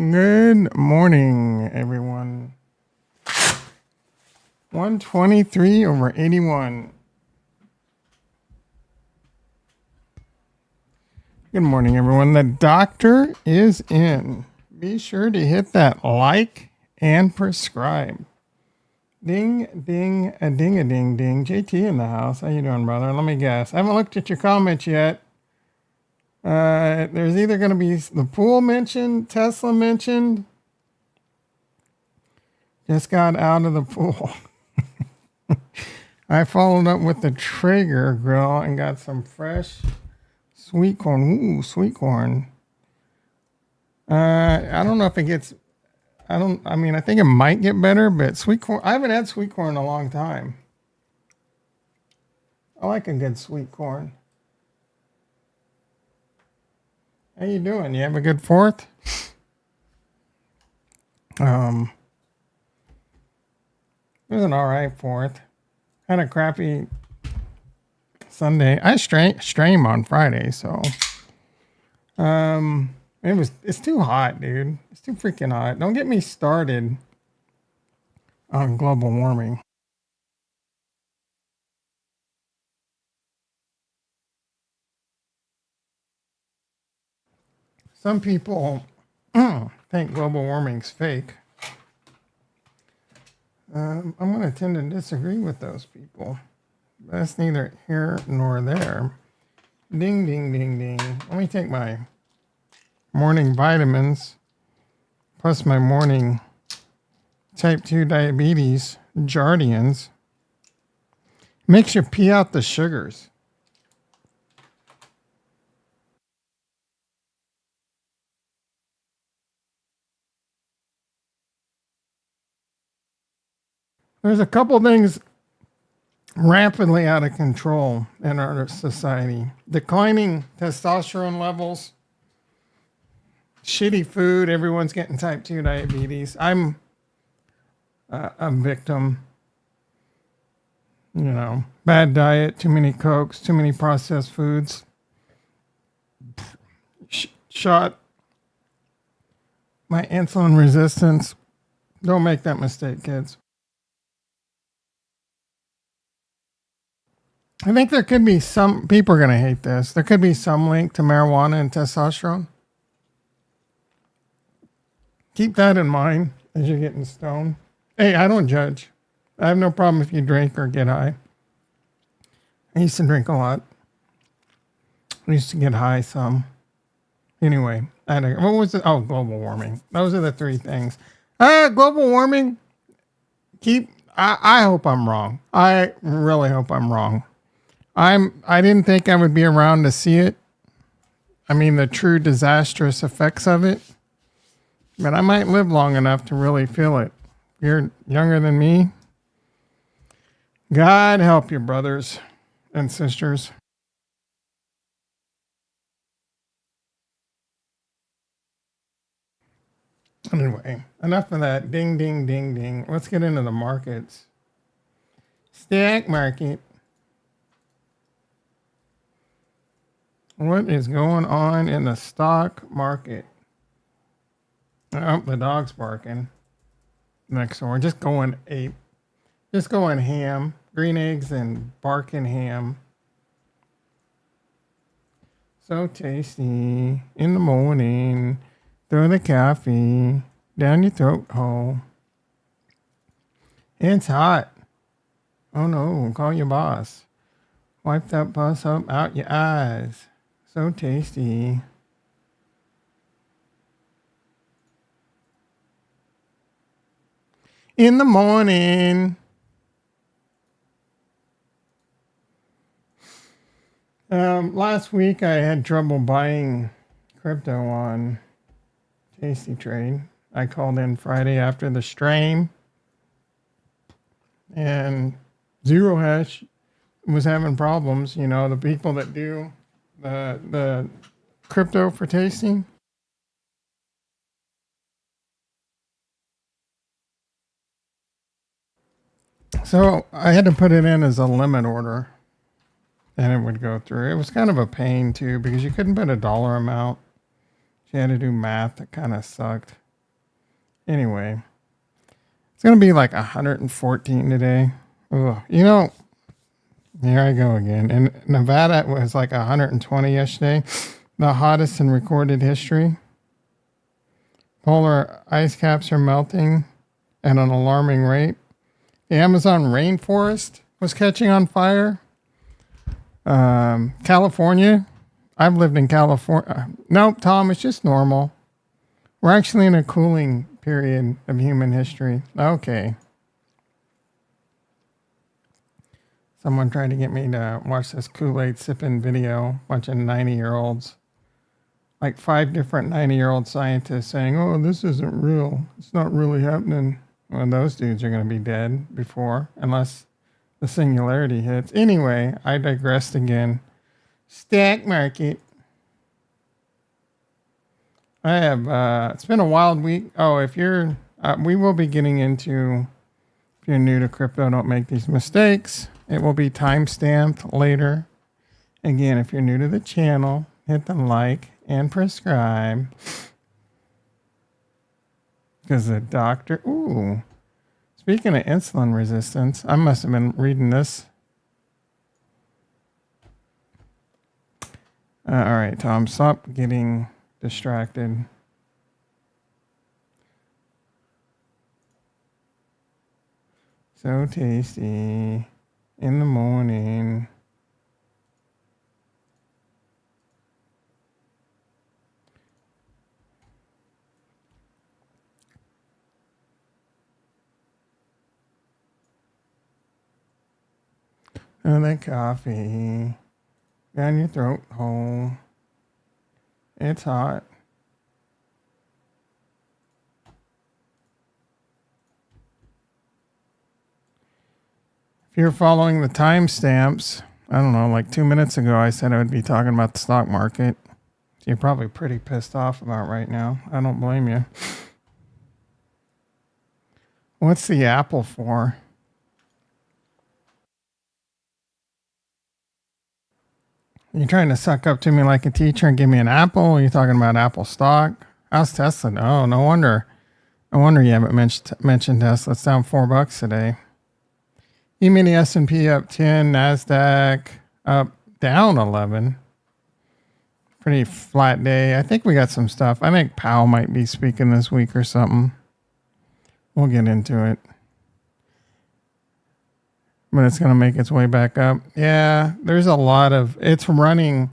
Good morning, everyone. 123 over 81. Good morning, everyone. The doctor is in. Be sure to hit that like and prescribe. Ding, ding, a ding, a ding, ding. JT in the house. How you doing, brother? Let me guess. I haven't looked at your comments yet. There's either going to be the pool mentioned, Tesla mentioned. Just got out of the pool. I followed up with the Traeger grill and got some fresh sweet corn. Ooh, sweet corn. I don't know if it gets, I think it might get better, but sweet corn, I haven't had sweet corn in a long time. I like a good sweet corn. How you doing? You have a good 4th? It was an all right 4th. Had a crappy Sunday. I stream on Friday, so it's too hot, dude. It's too freaking hot. Don't get me started on global warming. Some people think global warming's fake. I'm going to tend to disagree with those people. That's neither here nor there. Ding, ding, ding, ding. Let me take my morning vitamins plus my morning type 2 diabetes Jardians. Makes you pee out the sugars. There's a couple things rapidly out of control in our society. Declining testosterone levels, shitty food, everyone's getting type 2 diabetes. I'm a victim. Bad diet, too many Cokes, too many processed foods. Shot my insulin resistance. Don't make that mistake, kids. I think there could be some people are going to hate this. There could be some link to marijuana and testosterone. Keep that in mind as you're getting stoned. Hey, I don't judge. I have no problem if you drink or get high. I used to drink a lot. I used to get high some. Anyway, what was it? Oh, global warming. Those are the 3 things. Global warming. I hope I'm wrong. I really hope I'm wrong. I didn't think I would be around to see it. I mean, the true disastrous effects of it. But I might live long enough to really feel it. You're younger than me. God help you, brothers and sisters. Anyway, enough of that. Ding, ding, ding, ding. Let's get into the markets. Stock market. What is going on in the stock market? Oh, the dog's barking next door. Just going ape. Just going ham. Green eggs and barking ham. So tasty. In the morning. Throw the coffee down your throat hole. It's hot. Oh no, call your boss. Wipe that pus up out your eyes. So tasty. In the morning. Last week I had trouble buying crypto on Tasty Trade. I called in Friday after the stream. And Zero Hash was having problems. The people that do the crypto for tasting. So I had to put it in as a limit order and it would go through. It was kind of a pain too because you couldn't put a dollar amount. You had to do math. That kind of sucked. Anyway, it's going to be like 114 today. Ugh. You know, here I go again. In Nevada, it was like 120 yesterday, the hottest in recorded history. Polar ice caps are melting at an alarming rate. The Amazon rainforest was catching on fire. California. I've lived in California. Nope, Tom, it's just normal. We're actually in a cooling period of human history. Okay. Someone tried to get me to watch this Kool-Aid sipping video. Bunch of 90-year-olds. Like 5 different 90-year-old scientists saying, oh, this isn't real. It's not really happening. Well, those dudes are going to be dead before, unless the singularity hits. Anyway, I digressed again. Stock market. I have, it's been a wild week. Oh, if you're, we will be getting into, if you're new to crypto, don't make these mistakes. It will be time-stamped later. Again, if you're new to the channel, hit the like and prescribe. Because the doctor, ooh. Speaking of insulin resistance, I must have been reading this. All right, Tom, stop getting distracted. So tasty in the morning. And that coffee down your throat hole. It's hot. If you're following the timestamps, I don't know, like 2 minutes ago, I said I would be talking about the stock market. You're probably pretty pissed off about right now. I don't blame you. What's the apple for? You're trying to suck up to me like a teacher and give me an apple? Are you talking about Apple stock? How's Tesla? Oh, no wonder. No wonder you haven't mentioned Tesla. It's down $4 today. E-mini S&P up 10. NASDAQ up down 11. Pretty flat day. I think we got some stuff. I think Powell might be speaking this week or something. We'll get into it. But it's going to make its way back up. Yeah, there's a lot of, it's running.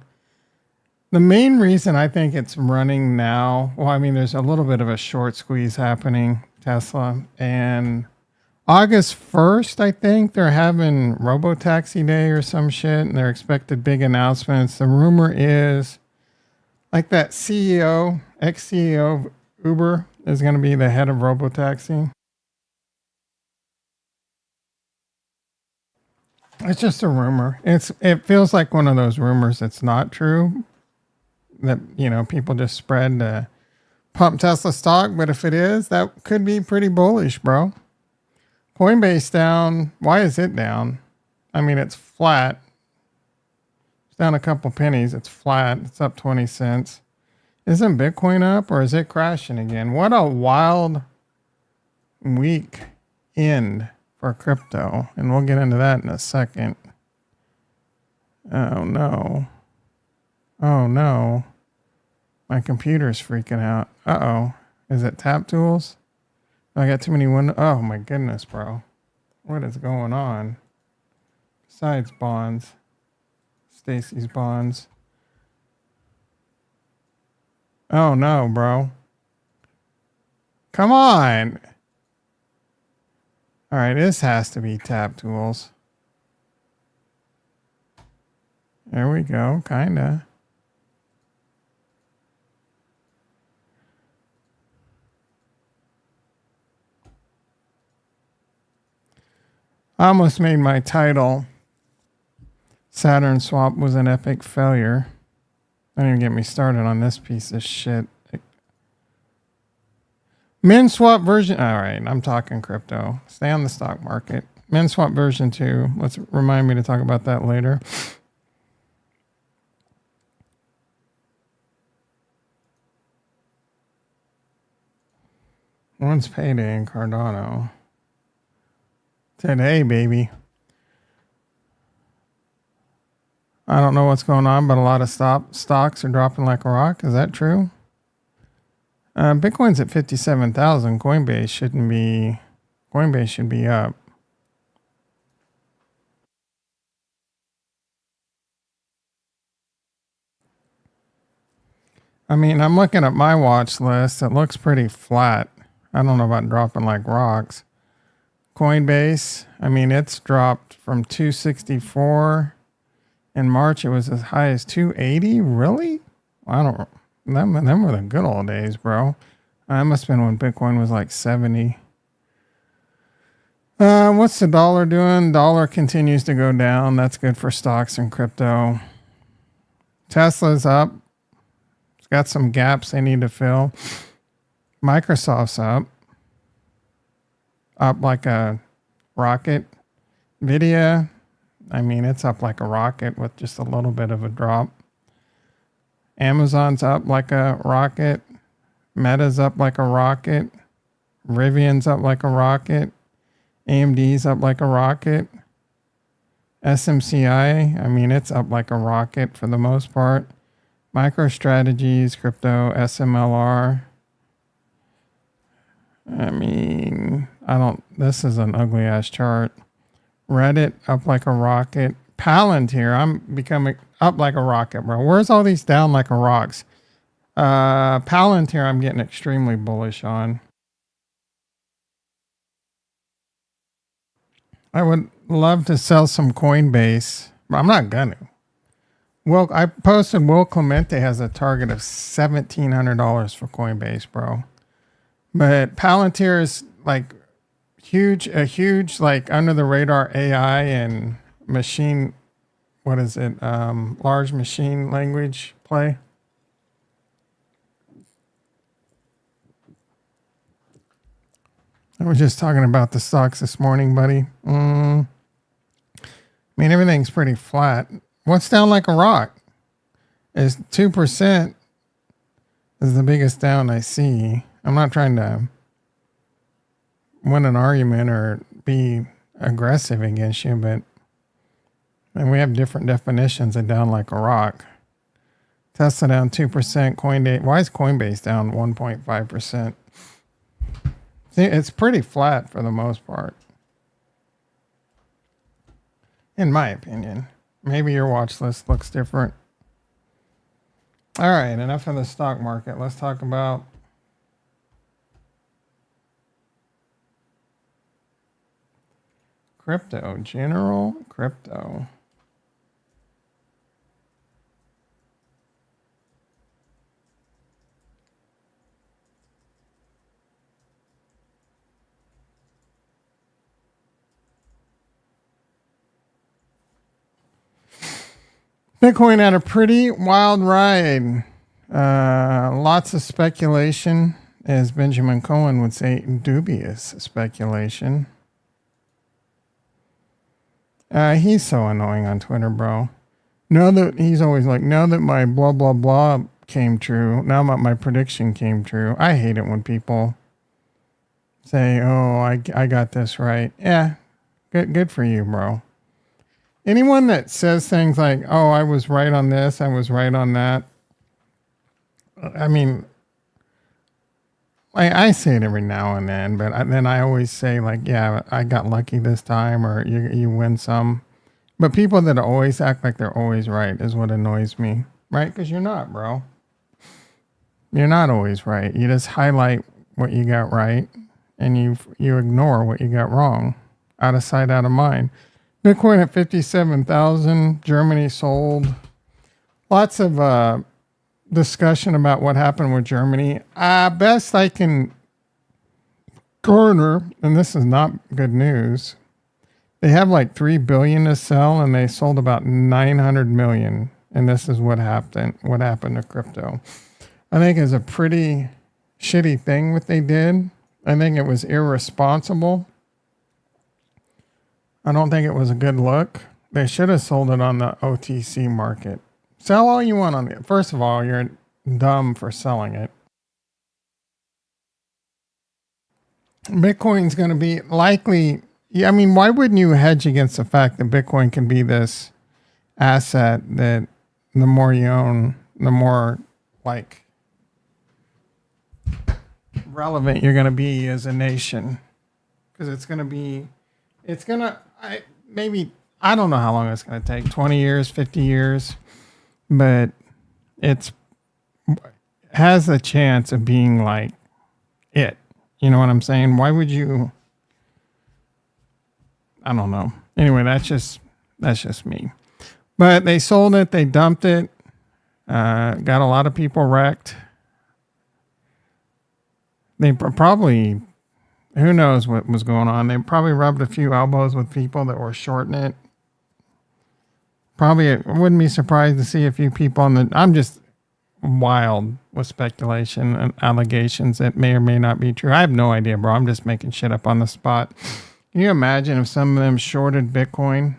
The main reason I think it's running now, well, I mean, there's a little bit of a short squeeze happening, Tesla. And August 1st, I think they're having Robotaxi Day or some shit, and they're expected big announcements. The rumor is like that CEO, ex-CEO of Uber is going to be the head of Robotaxi. It's just a rumor. It feels like one of those rumors that's not true, that, you know, people just spread to pump Tesla stock. But if it is, that could be pretty bullish, bro. Coinbase down. Why is it down? I mean, it's flat. It's down a couple pennies. It's flat. It's up 20 cents. Isn't Bitcoin up, or is it crashing again? What a wild week end for crypto, and we'll get into that in a second. Oh no. Oh no. My computer's freaking out. Uh-oh. Is it tap tools? I got too many windows. Oh my goodness, bro. What is going on? Besides bonds. Stacy's bonds. Oh no, bro. Come on. All right, this has to be tap tools. There we go, kinda. I almost made my title Saturn Swap was an epic failure. Don't even get me started on this piece of shit. Min swap version. All right, I'm talking crypto. Stay on the stock market. Min swap version 2. Let's remind me to talk about that later. When's payday in Cardano? Today, baby. I don't know what's going on, but a lot of stocks are dropping like a rock. Is that true? Bitcoin's at 57,000. Coinbase should be up. I mean, I'm looking at my watch list. It looks pretty flat. I don't know about dropping like rocks. Coinbase, I mean, it's dropped from 264 in March. It was as high as 280. Really? I don't. Them were the good old days, bro. That must have been when Bitcoin was like 70. What's the dollar doing? Dollar continues to go down. That's good for stocks and crypto. Tesla's up. It's got some gaps they need to fill. Microsoft's up like a rocket. Nvidia, I mean, it's up like a rocket with just a little bit of a drop. Amazon's up like a rocket. Meta's up like a rocket. Rivian's up like a rocket. AMD's up like a rocket. SMCI, I mean, it's up like a rocket for the most part. MicroStrategy's crypto, SMLR. I mean, this is an ugly ass chart. Reddit up like a rocket. Palantir, I'm becoming up like a rocket, bro. Where's all these down like a rocks? Palantir, I'm getting extremely bullish on. I would love to sell some Coinbase, but I'm not gonna. Well, I posted Will Clemente has a target of $1,700 for Coinbase, bro. But Palantir is like a huge like under the radar AI and machine, what is it? Large machine language play. I was just talking about the stocks this morning, buddy. I mean, everything's pretty flat. What's down like a rock? Is 2% is the biggest down I see. I'm not trying to win an argument or be aggressive against you, but and we have different definitions of down like a rock. Tesla down 2%. Coinbase. Why is Coinbase down 1.5%? See, it's pretty flat for the most part, in my opinion. Maybe your watch list looks different. All right, enough of the stock market. Let's talk about crypto, general crypto. Bitcoin had a pretty wild ride. Lots of speculation, as Benjamin Cohen would say, dubious speculation. He's so annoying on Twitter, bro. Now that he's always like, now that my blah, blah, blah came true, now that my prediction came true. I hate it when people say, oh, I got this right. Yeah, good for you, bro. Anyone that says things like, oh, I was right on this, I was right on that. I mean, I say it every now and then, but then I always say like, yeah, I got lucky this time, or you win some. But people that always act like they're always right is what annoys me, right? Because you're not, bro. You're not always right. You just highlight what you got right, and you ignore what you got wrong. Out of sight, out of mind. Bitcoin at 57,000. Germany sold. Lots of discussion about what happened with Germany. Best I can garner, and this is not good news, they have like 3 billion to sell, and they sold about 900 million. And this is what happened to crypto. I think it's a pretty shitty thing what they did. I think it was irresponsible. I don't think it was a good look. They should have sold it on the OTC market. Sell all you want on it. First of all, you're dumb for selling it. Bitcoin's going to be likely. Yeah, I mean, why wouldn't you hedge against the fact that Bitcoin can be this asset that the more you own, the more like relevant you're going to be as a nation? Because it's going to be, it's going to, maybe, I don't know how long it's going to take, 20 years, 50 years, but it's has a chance of being like it. You know what I'm saying? Why would you? I don't know. Anyway, that's just me. But they sold it. They dumped it. Got a lot of people wrecked. They probably, who knows what was going on. They probably rubbed a few elbows with people that were shorting it. Probably, I wouldn't be surprised to see a few people on the. I'm just wild with speculation and allegations that may or may not be true. I have no idea, bro. I'm just making shit up on the spot. Can you imagine if some of them shorted Bitcoin?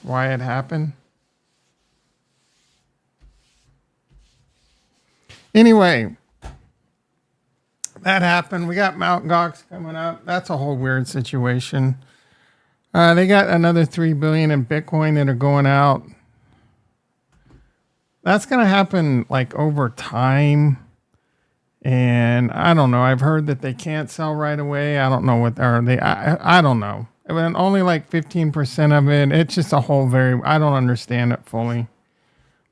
Why it happened? Anyway, that happened. We got Mt. Gox coming up. That's a whole weird situation. They got another 3 billion in Bitcoin that are going out. That's going to happen like over time. And I don't know. I've heard that they can't sell right away. I don't know what are they. I don't know. I mean, only like 15% of it. It's just a whole I don't understand it fully.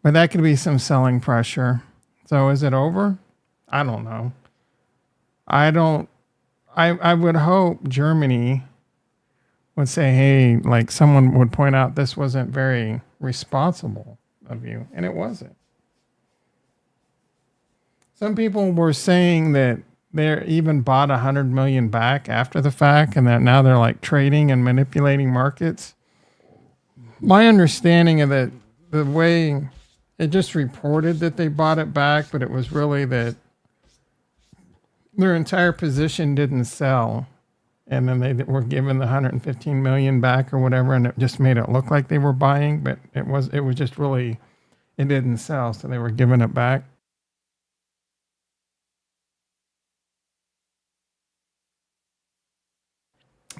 But that could be some selling pressure. So is it over? I don't know. I would hope Germany would say, hey, like someone would point out this wasn't very responsible of you. And it wasn't. Some people were saying that they even bought 100 million back after the fact and that now they're like trading and manipulating markets. My understanding of it, the way it just reported that they bought it back, but it was really that their entire position didn't sell. And then they were given the 115 million back or whatever. And it just made it look like they were buying, but it was just really, it didn't sell. So they were giving it back.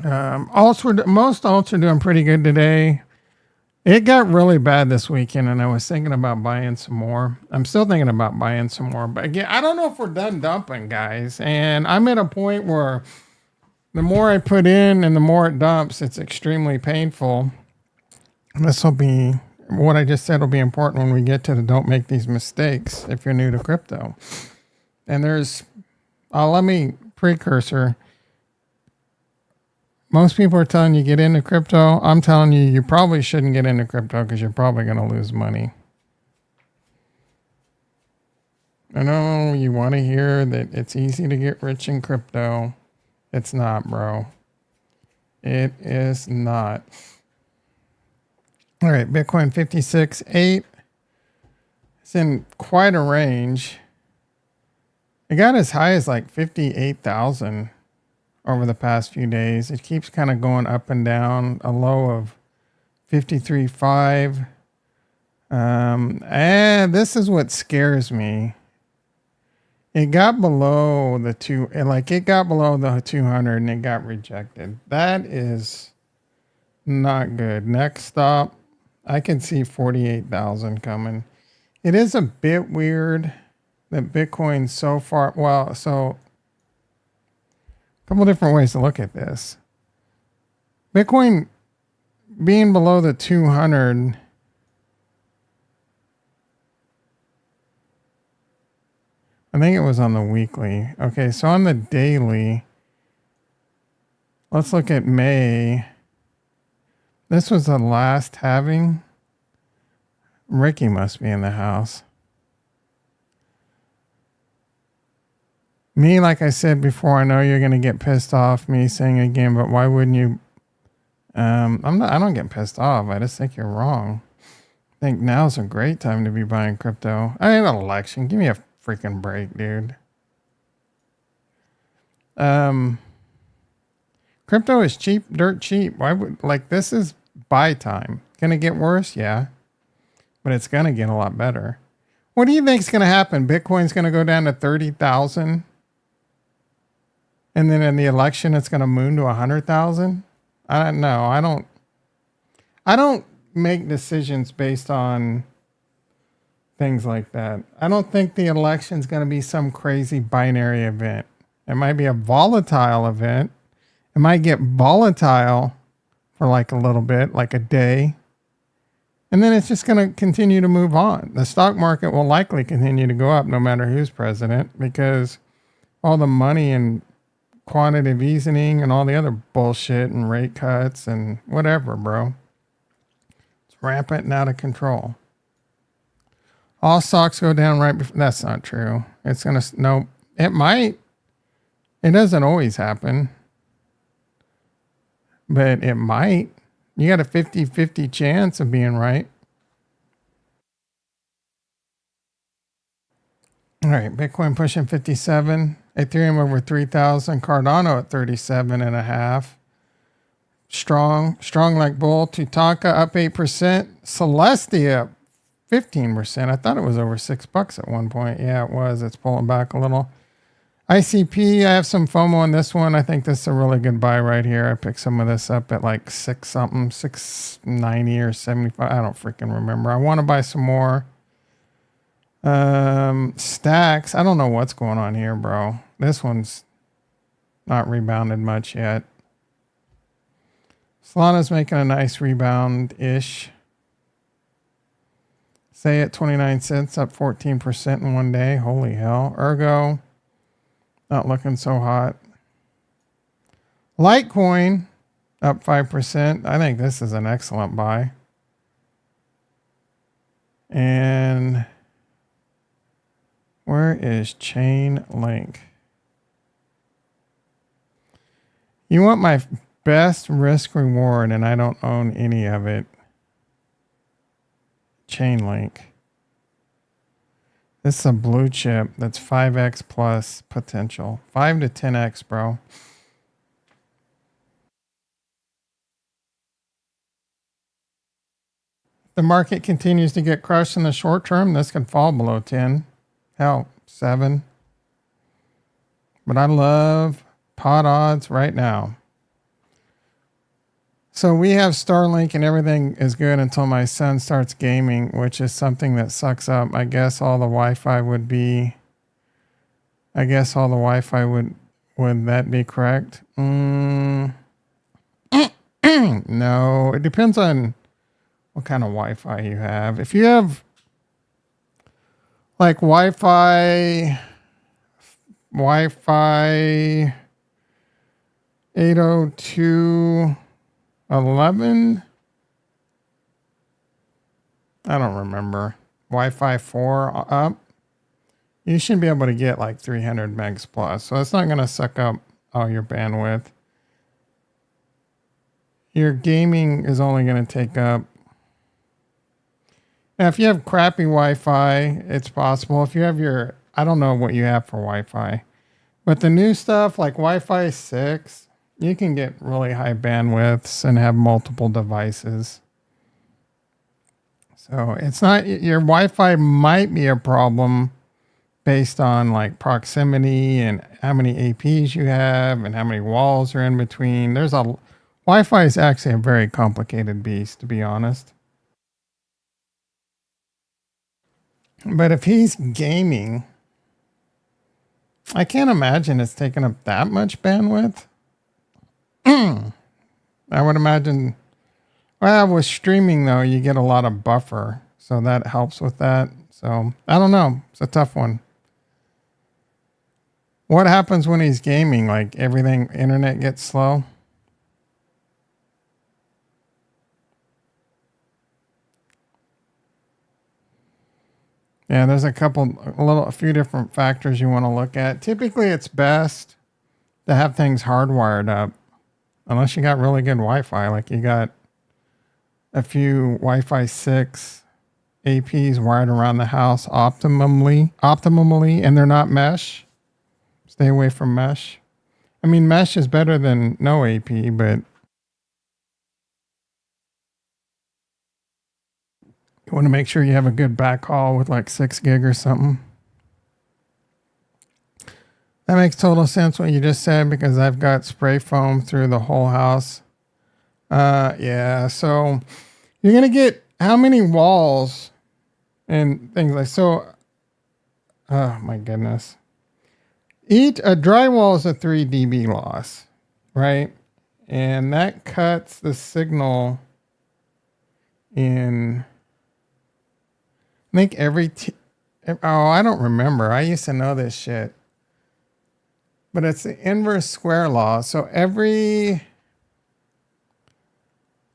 Most alts are doing pretty good today. It got really bad this weekend, and I was thinking about buying some more. I'm still thinking about buying some more, but again, I don't know if we're done dumping, guys. And I'm at a point where the more I put in and the more it dumps, it's extremely painful. This will be what I just said will be important when we get to the don't make these mistakes if you're new to crypto. And let me precursor. Most people are telling you get into crypto. I'm telling you, you probably shouldn't get into crypto because you're probably going to lose money. I know you want to hear that it's easy to get rich in crypto. It's not, bro. It is not. All right, Bitcoin 56.8. It's in quite a range. It got as high as like 58,000. Over the past few days. It keeps kind of going up and down, a low of 53.5. And this is what scares me. It got below the it got below the 200 and it got rejected. That is not good. Next stop, I can see 48,000 coming. It is a bit weird that Bitcoin so far, couple different ways to look at this. Bitcoin being below the 200. I think it was on the weekly. Okay, so on the daily, let's look at May. This was the last halving. Ricky must be in the house. Me, like I said before, I know you're going to get pissed off me saying again, but why wouldn't you? I don't get pissed off. I just think you're wrong. I think now's a great time to be buying crypto. I mean, an election. Give me a freaking break, dude. Crypto is cheap, dirt cheap. This is buy time. Going to get worse? Yeah. But it's going to get a lot better. What do you think is going to happen? Bitcoin's going to go down to 30,000? And then in the election, it's going to moon to 100,000. I don't know. I don't make decisions based on things like that. I don't think the election's going to be some crazy binary event. It might be a volatile event. It might get volatile for like a little bit, like a day. And then it's just going to continue to move on. The stock market will likely continue to go up no matter who's president, because all the money and quantitative easing and all the other bullshit and rate cuts and whatever, bro. It's rampant and out of control. All stocks go down right before. That's not true. It's going to, no, it might. It doesn't always happen, but it might. You got a 50-50 chance of being right. All right, Bitcoin pushing 57, Ethereum over 3,000, Cardano at 37.5. Strong like bull. Tutanka up 8%, Celestia up 15%. I thought it was over $6 at one point. Yeah, it was. It's pulling back a little. ICP, I have some FOMO on this one. I think this is a really good buy right here. I picked some of this up at like 6 something, 690 or 75. I don't freaking remember. I want to buy some more. Stacks. I don't know what's going on here, bro. This one's not rebounded much yet. Solana's making a nice rebound-ish. Say at 29 cents, up 14% in one day. Holy hell. Ergo, not looking so hot. Litecoin, up 5%. I think this is an excellent buy. And where is Chainlink? You want my best risk reward, and I don't own any of it. Chainlink. This is a blue chip that's 5x plus potential. 5 to 10x, bro. The market continues to get crushed in the short term. This could fall below 10. Hell, 7. But I love pot odds right now. So we have Starlink and everything is good until my son starts gaming, which is something that sucks up. I guess all the Wi-Fi would be, would that be correct? No, it depends on what kind of Wi-Fi you have. If you have like Wi-Fi 802.11, I don't remember. Wi-Fi 4 up, you should be able to get like 300 megs plus. So it's not going to suck up all your bandwidth. Your gaming is only going to take up. Now, if you have crappy Wi-Fi, it's possible. If you have your, I don't know what you have for Wi-Fi, but the new stuff like Wi-Fi 6, you can get really high bandwidths and have multiple devices. So it's not, your Wi-Fi might be a problem based on like proximity and how many APs you have and how many walls are in between. Wi-Fi is actually a very complicated beast, to be honest. But if he's gaming, I can't imagine it's taking up that much bandwidth. I would imagine, well, with streaming though, you get a lot of buffer. So that helps with that. So I don't know. It's a tough one. What happens when he's gaming? Like everything, internet gets slow. Yeah, there's a few different factors you want to look at. Typically, it's best to have things hardwired up, unless you got really good Wi-Fi. Like you got a few Wi-Fi 6 APs wired around the house optimally, and they're not mesh. Stay away from mesh. I mean, mesh is better than no AP, but you want to make sure you have a good backhaul with like 6 gig or something. That makes total sense what you just said because I've got spray foam through the whole house. Yeah. So you're going to get how many walls and things like so. Oh my goodness. A drywall is a 3 dB loss, right? And that cuts the signal in, I think I don't remember. I used to know this shit. But it's the inverse square law. So every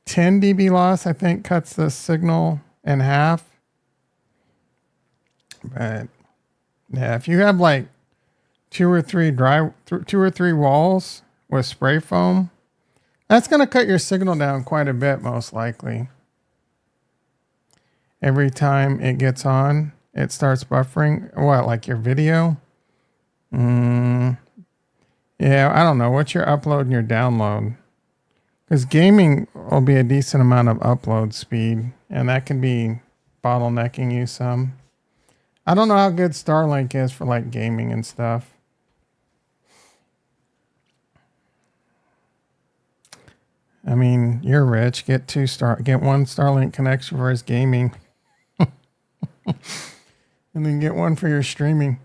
10 dB loss, I think, cuts the signal in half. But yeah, if you have like two or three walls with spray foam, that's going to cut your signal down quite a bit, most likely. Every time it gets on, it starts buffering. What, like your video? Yeah, I don't know. What's your upload and your download? Because gaming will be a decent amount of upload speed, and that can be bottlenecking you some. I don't know how good Starlink is for like gaming and stuff. I mean, you're rich. Get one Starlink connection for his gaming. And then get one for your streaming.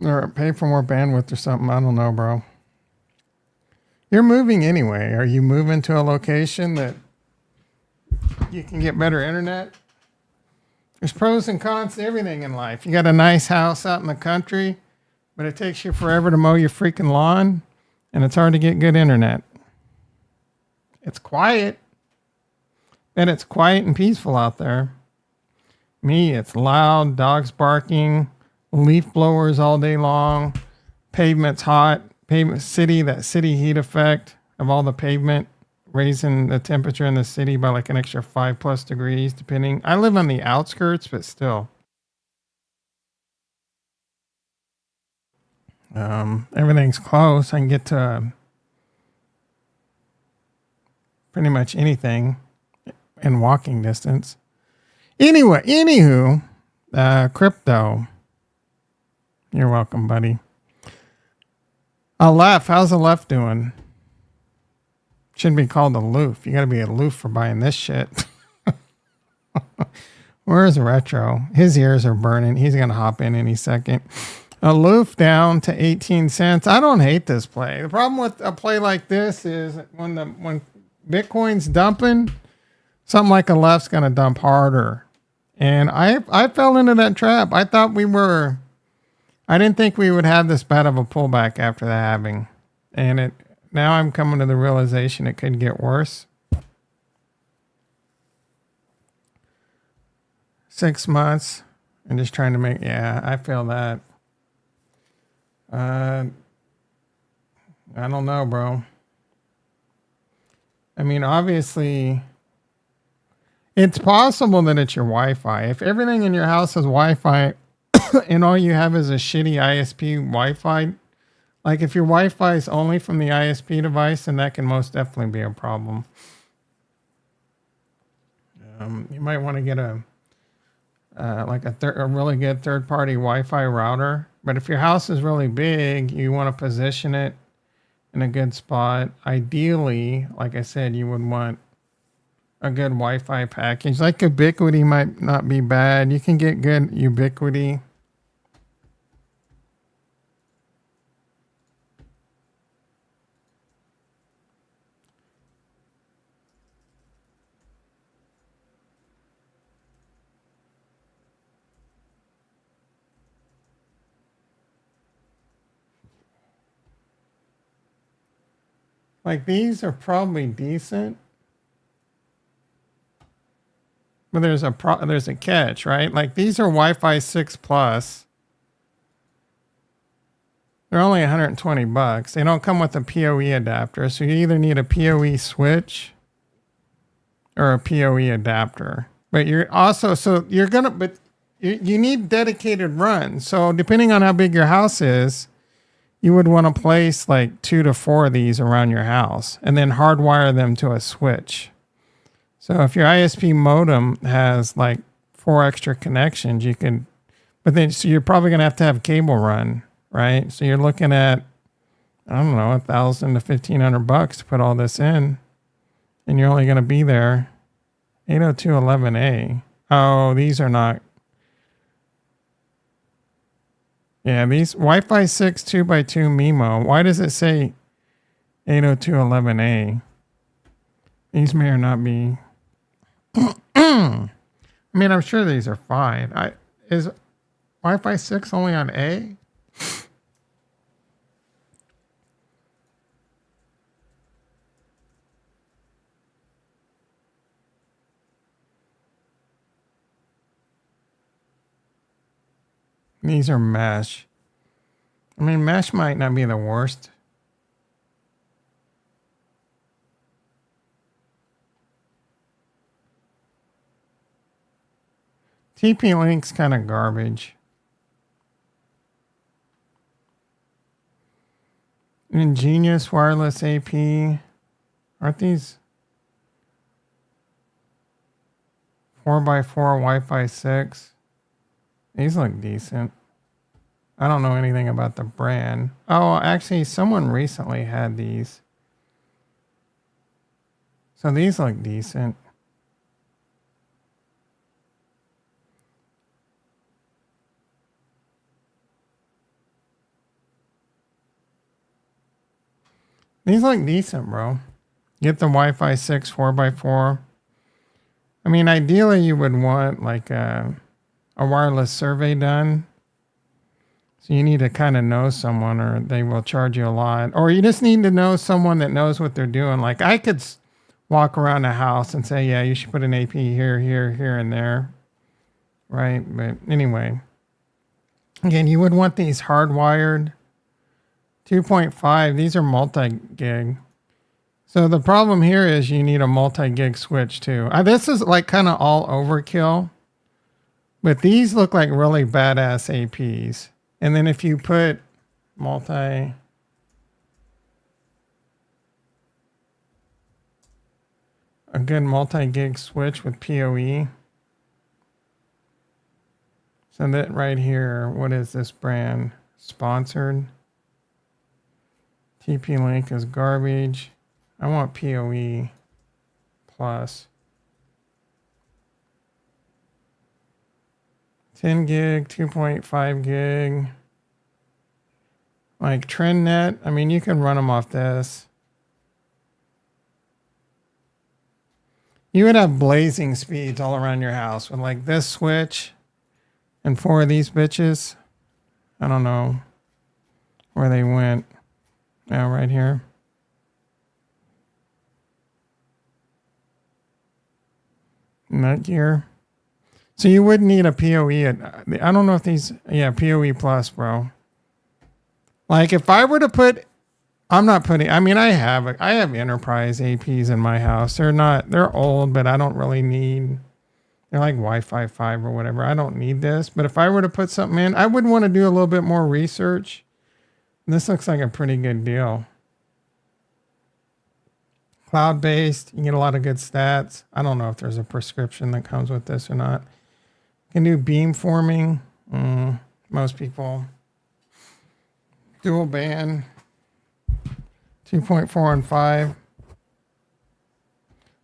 Or pay for more bandwidth or something. I don't know, bro. You're moving anyway. Are you moving to a location that you can get better internet? There's pros and cons to everything in life. You got a nice house out in the country, but it takes you forever to mow your freaking lawn, and it's hard to get good internet. It's quiet, and it's quiet and peaceful out there. Me, it's loud, dogs barking, leaf blowers all day long, pavement's hot, that city heat effect of all the pavement raising the temperature in the city by like an extra 5+ degrees, depending. I live on the outskirts, but still. Everything's close. I can get to pretty much anything in walking distance. Anywho, crypto. You're welcome, buddy. Aleph, how's Aleph doing? Shouldn't be called aloof. You got to be aloof for buying this shit. Where's Retro? His ears are burning. He's going to hop in any second. Aloof down to 18 cents. I don't hate this play. The problem with a play like this is when Bitcoin's dumping, something like Aleph's going to dump harder. And I fell into that trap. I didn't think we would have this bad of a pullback after the halving. And now I'm coming to the realization it could get worse. 6 months. I'm just trying to I feel that. I don't know, bro. I mean, obviously, it's possible that it's your Wi-Fi. If everything in your house is Wi-Fi and all you have is a shitty ISP Wi-Fi, like if your Wi-Fi is only from the ISP device, then that can most definitely be a problem. You might want to get a really good third-party Wi-Fi router. But if your house is really big, you want to position it in a good spot. Ideally, like I said, you would want a good Wi-Fi package. Like Ubiquiti might not be bad. You can get good Ubiquiti. Like these are probably decent. But there's a catch, right? Like these are Wi-Fi 6 Plus. They're only $120. They don't come with a PoE adapter, so you either need a PoE switch or a PoE adapter. But you need dedicated runs. So depending on how big your house is, you would want to place like 2 to 4 of these around your house and then hardwire them to a switch. So if your ISP modem has like 4 extra connections, so you're probably going to have cable run right? So you're looking at, I don't know, $1,000 to $1,500 to put all this in, and you're only going to be there 802.11a. Oh, these are not. Yeah, these Wi-Fi 6 2x2 MIMO. Why does it say 802.11a? These may or not be. I mean, I'm sure these are fine. Is Wi-Fi 6 only on A? These are mesh. I mean, mesh might not be the worst. TP-Link's kind of garbage. Ingenious wireless AP. Aren't these 4x4 Wi-Fi 6? These look decent. I don't know anything about the brand. Oh, actually, someone recently had these. So these look decent. These look decent, bro. Get the Wi-Fi 6 4x4. I mean, ideally, you would want like a wireless survey done. So you need to kind of know someone, or they will charge you a lot. Or you just need to know someone that knows what they're doing. Like I could walk around the house and say, yeah, you should put an AP here, here, here, and there. Right? But anyway. Again, you would want these hardwired. 2.5, these are multi-gig. So the problem here is you need a multi-gig switch too. This is like kind of all overkill. But these look like really badass APs. And then if you put a good multi-gig switch with PoE. So that right here, what is this brand? Sponsored. TP-Link is garbage. I want PoE plus. 10 gig, 2.5 gig. Like TrendNet. I mean, you can run them off this. You would have blazing speeds all around your house with like this switch and 4 of these bitches. I don't know where they went. Now, right here. Netgear. So you would need a PoE. I don't know if these, yeah, PoE plus, bro. Like if I were to put, I'm not putting, I mean, I have enterprise APs in my house. They're old, but I don't really need, they're like Wi-Fi 5 or whatever. I don't need this. But if I were to put something in, I would want to do a little bit more research. This looks like a pretty good deal. Cloud-based, you get a lot of good stats. I don't know if there's a prescription that comes with this or not. You can do beamforming. Most people. Dual band. 2.4 and 5.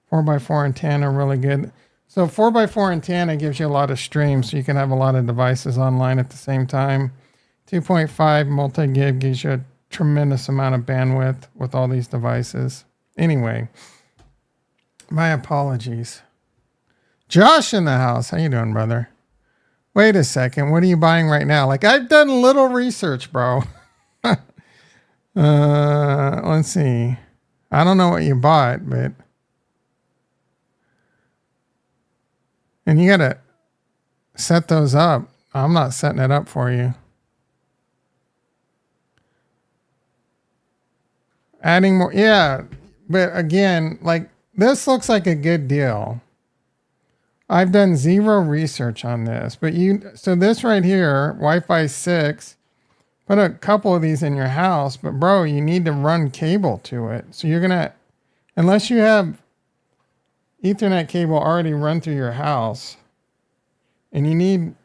4x4 antenna, really good. So 4x4 antenna gives you a lot of streams, so you can have a lot of devices online at the same time. 2.5 multi-gig gives you a tremendous amount of bandwidth with all these devices. Anyway, my apologies. Josh in the house. How you doing, brother? Wait a second. What are you buying right now? Like, I've done a little research, bro. Let's see. I don't know what you bought, but... And you got to set those up. I'm not setting it up for you. Adding more. Yeah. But again, like this looks like a good deal. I've done zero research on this, but so this right here, Wi-Fi 6, put a couple of these in your house, but bro, you need to run cable to it. So you're going to, unless you have Ethernet cable already run through your house, and you need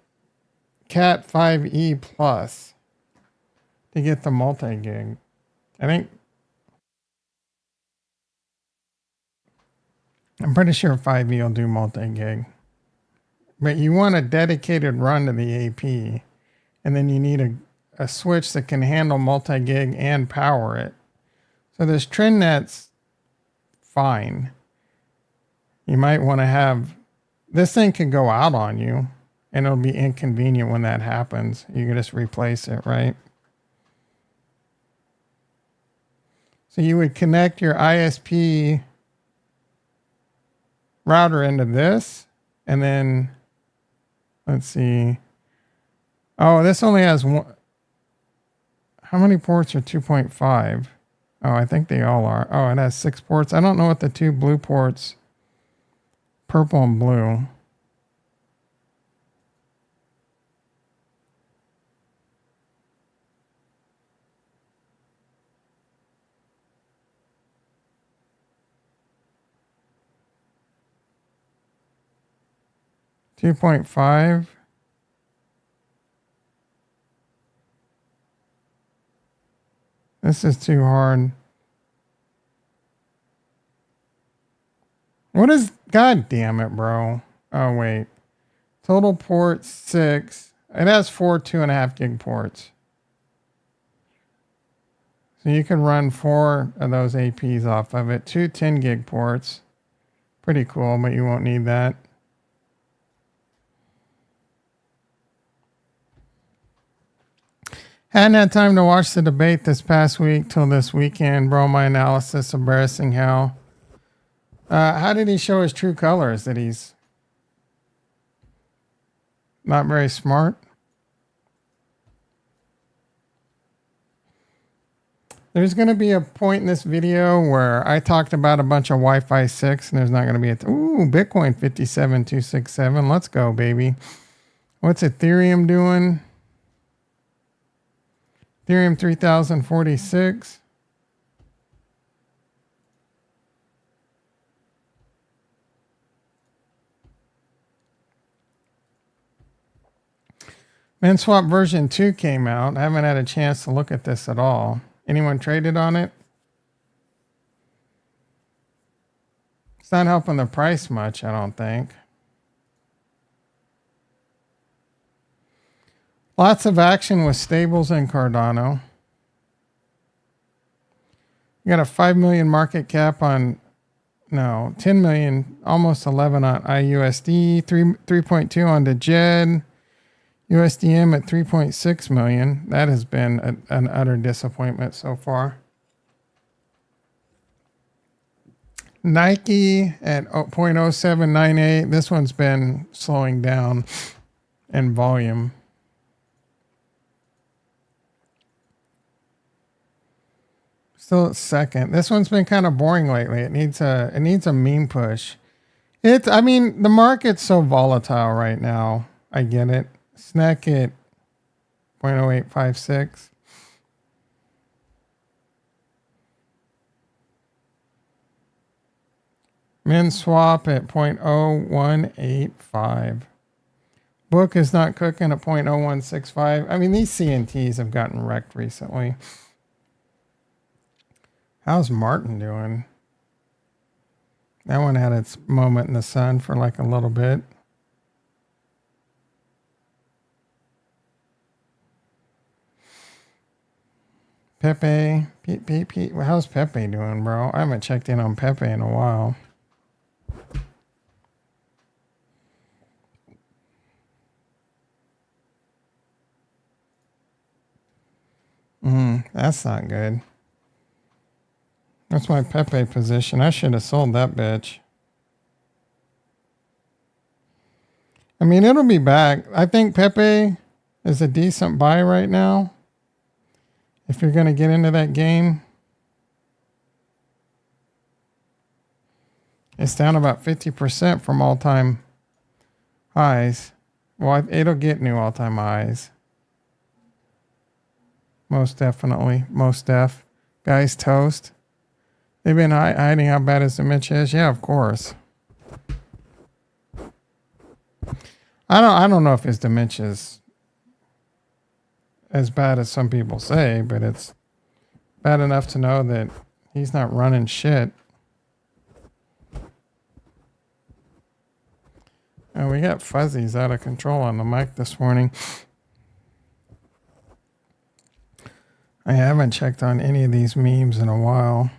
Cat 5e plus. to get the multi-gig. I'm pretty sure 5e will do multi-gig. But you want a dedicated run to the AP, and then you need a switch that can handle multi-gig and power it. So this TrendNet's fine. You might want to have, this thing could go out on you, and it'll be inconvenient when that happens. You can just replace it, right? So you would connect your ISP router into this, and then let's see. Oh, this only has one. How many ports are 2.5? Oh, I think they all are. Oh, it has 6 ports. I don't know what the 2 blue ports, purple and blue. $2.5. This is too hard. What is, god damn it, bro. Oh, wait. Total ports 6. It has 4 2.5 gig ports. So you can run 4 of those APs off of it. 2 10 gig ports. Pretty cool, but you won't need that. Hadn't had time to watch the debate this past week till this weekend, bro. My analysis, embarrassing how. How did he show his true colors? That he's not very smart? There's going to be a point in this video where I talked about a bunch of Wi-Fi 6, and there's not going to be ooh, Bitcoin 57267. Let's go, baby. What's Ethereum doing? Ethereum 3046. MinSwap version 2 came out. I haven't had a chance to look at this at all. Anyone traded on it? It's not helping the price much, I don't think. Lots of action with stables and Cardano. You got a 5 million market cap on, no, 10 million, almost 11 on IUSD, 3.2 on the JED, USDM at 3.6 million. That has been an utter disappointment so far. Nike at 0.0798. This one's been slowing down in volume. Still at second. This one's been kind of boring lately. It needs a meme push. I mean, the market's so volatile right now. I get it. Snack at 0.0856. MinSwap at 0.0185. Book is not cooking at 0.0165. I mean, these CNTs have gotten wrecked recently. How's Martin doing? That one had its moment in the sun for like a little bit. Pepe. Pete. How's Pepe doing, bro? I haven't checked in on Pepe in a while. That's not good. That's my Pepe position. I should have sold that bitch. I mean, it'll be back. I think Pepe is a decent buy right now. If you're going to get into that game. It's down about 50% from all-time highs. Well, it'll get new all-time highs. Most definitely. Most def. Guys, toast. They've been hiding how bad his dementia is. Yeah, of course. I don't know if his dementia's as bad as some people say, but it's bad enough to know that he's not running shit. Oh, we got fuzzies out of control on the mic this morning. I haven't checked on any of these memes in a while.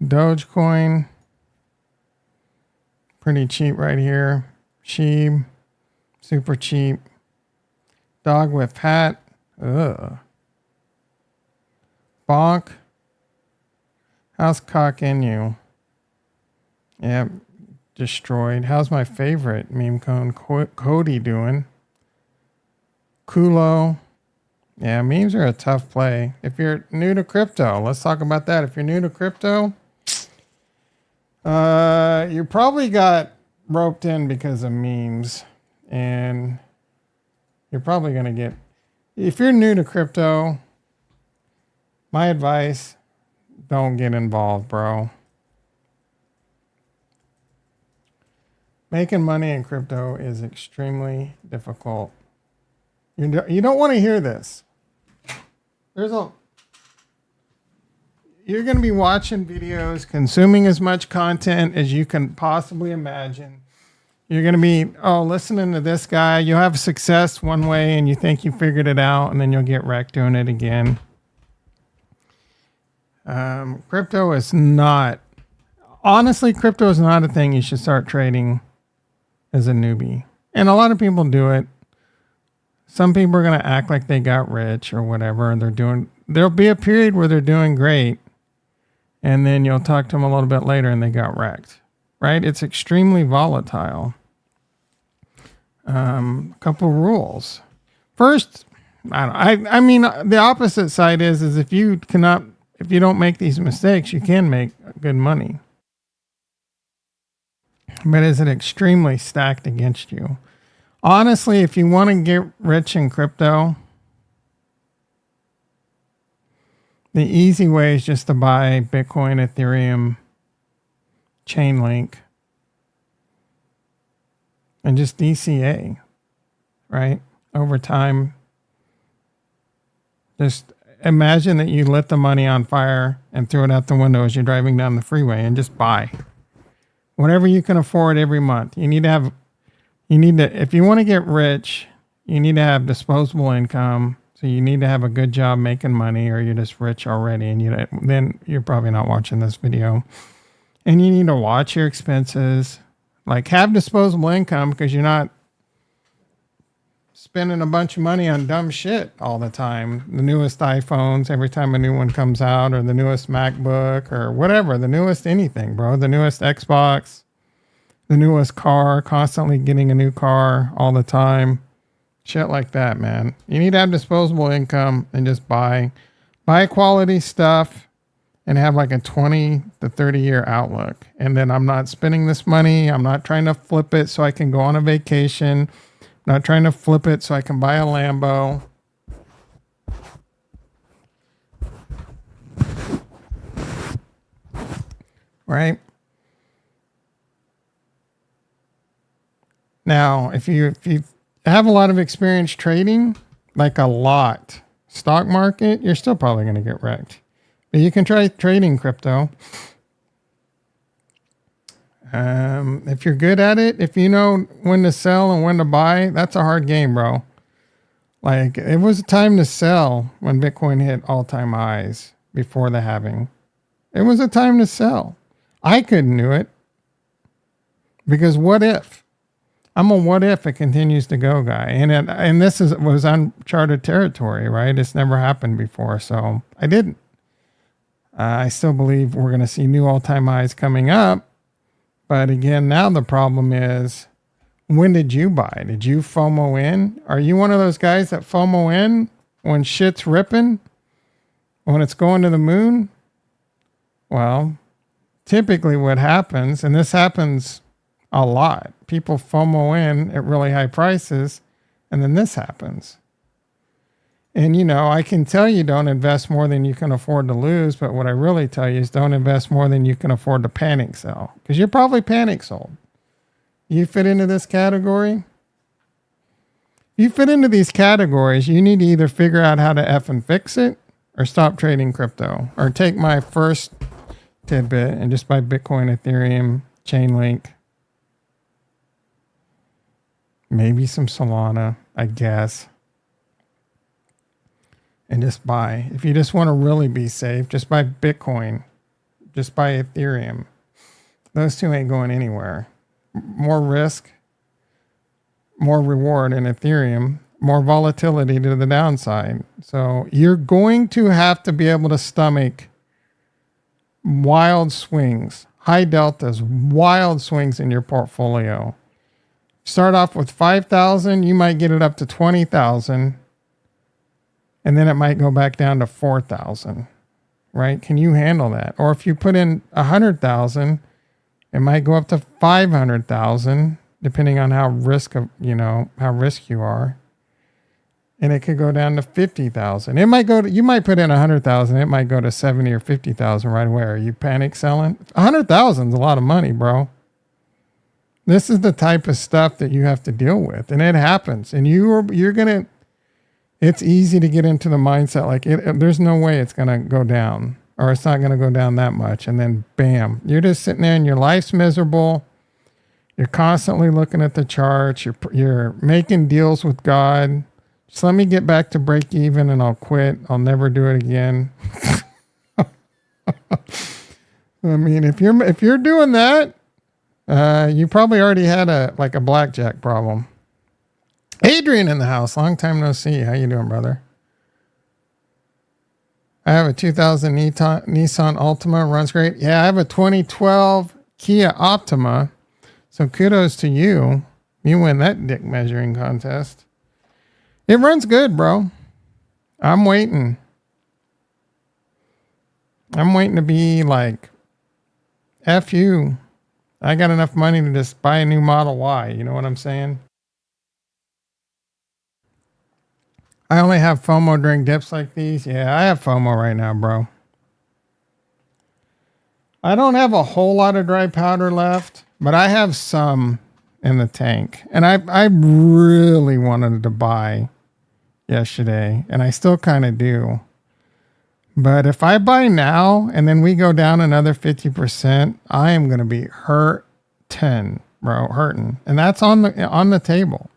Dogecoin, pretty cheap right here. Sheeb, super cheap. Dog with hat, ugh. Bonk, how's cock in you? Yep, destroyed. How's my favorite meme cone, Cody, doing? Kulo. Yeah, memes are a tough play. If you're new to crypto, let's talk about that. If you're new to crypto, you probably got roped in because of memes. And you're probably going to get... If you're new to crypto, my advice, don't get involved, bro. Making money in crypto is extremely difficult. You don't want to hear this. You're going to be watching videos, consuming as much content as you can possibly imagine. You're going to be, listening to this guy. You'll have success one way and you think you figured it out, and then you'll get wrecked doing it again. Crypto is not a thing you should start trading as a newbie. And a lot of people do it. Some people are going to act like they got rich or whatever, and there'll be a period where they're doing great, and then you'll talk to them a little bit later and they got wrecked, right? It's extremely volatile. Couple rules. First, I mean, the opposite side is if you don't make these mistakes, you can make good money. But is it extremely stacked against you? Honestly, if you want to get rich in crypto, the easy way is just to buy Bitcoin, Ethereum, Chainlink, and just DCA, right? Over time, just imagine that you lit the money on fire and threw it out the window as you're driving down the freeway, and just buy whatever you can afford every month. If you want to get rich, you need to have disposable income. So you need to have a good job making money, or you're just rich already. And then you're probably not watching this video. And you need to watch your expenses. Like, have disposable income, because you're not spending a bunch of money on dumb shit all the time. The newest iPhones, every time a new one comes out, or the newest MacBook, or whatever, the newest anything, bro. The newest Xbox. The newest car, constantly getting a new car all the time. Shit like that, man. You need to have disposable income and just buy quality stuff and have like a 20 to 30 year outlook. And then I'm not spending this money. I'm not trying to flip it so I can go on a vacation. I'm not trying to flip it so I can buy a Lambo. Right? Now, if you have a lot of experience trading, like a lot, stock market, you're still probably going to get wrecked. But you can try trading crypto. If you're good at it, if you know when to sell and when to buy, that's a hard game, bro. Like, it was a time to sell when Bitcoin hit all-time highs before the halving. It was a time to sell. I couldn't do it. Because what if? I'm a what if it continues to go guy. And this was uncharted territory, right? It's never happened before, so I didn't. I still believe we're going to see new all-time highs coming up. But again, now the problem is, when did you buy? Did you FOMO in? Are you one of those guys that FOMO in when shit's ripping? When it's going to the moon? Well, typically what happens, and this happens a lot. People FOMO in at really high prices, and then this happens. And, I can tell you don't invest more than you can afford to lose, but what I really tell you is don't invest more than you can afford to panic sell, because you're probably panic sold. You fit into this category? You fit into these categories, you need to either figure out how to effing fix it or stop trading crypto. Or take my first tidbit and just buy Bitcoin, Ethereum, Chainlink, maybe some Solana, I guess. And just buy. If you just want to really be safe, just buy Bitcoin. Just buy Ethereum. Those two ain't going anywhere. More risk, more reward in Ethereum, more volatility to the downside. So you're going to have to be able to stomach wild swings, high deltas, wild swings in your portfolio. Start off with 5,000, you might get it up to 20,000, and then it might go back down to 4,000, right? Can you handle that? Or if you put in 100,000, it might go up to 500,000, depending on how risk you are. And it could go down to 50,000. It might go to, you might put in 100,000. It might go to 70 or 50,000 right away. Are you panic selling? 100,000 is a lot of money, bro. This is the type of stuff that you have to deal with, and it happens. And you're gonna. It's easy to get into the mindset like there's no way it's gonna go down, or it's not gonna go down that much, and then bam, you're just sitting there and your life's miserable. You're constantly looking at the charts. You're making deals with God. Just let me get back to break even, and I'll quit. I'll never do it again. I mean, if you're doing that. You probably already had a blackjack problem. Adrian in the house. Long time no see. How you doing, brother? I have a 2000 Nissan Altima. Runs great. Yeah, I have a 2012 Kia Optima. So kudos to you. You win that dick measuring contest. It runs good, bro. I'm waiting. to be like, F you. I got enough money to just buy a new Model Y. You know what I'm saying? I only have FOMO during dips like these. Yeah, I have FOMO right now, bro. I don't have a whole lot of dry powder left, but I have some in the tank. And I really wanted to buy yesterday, and I still kind of do. But if I buy now and then we go down another 50%, I am going to be hurting, hurting. And that's on the table.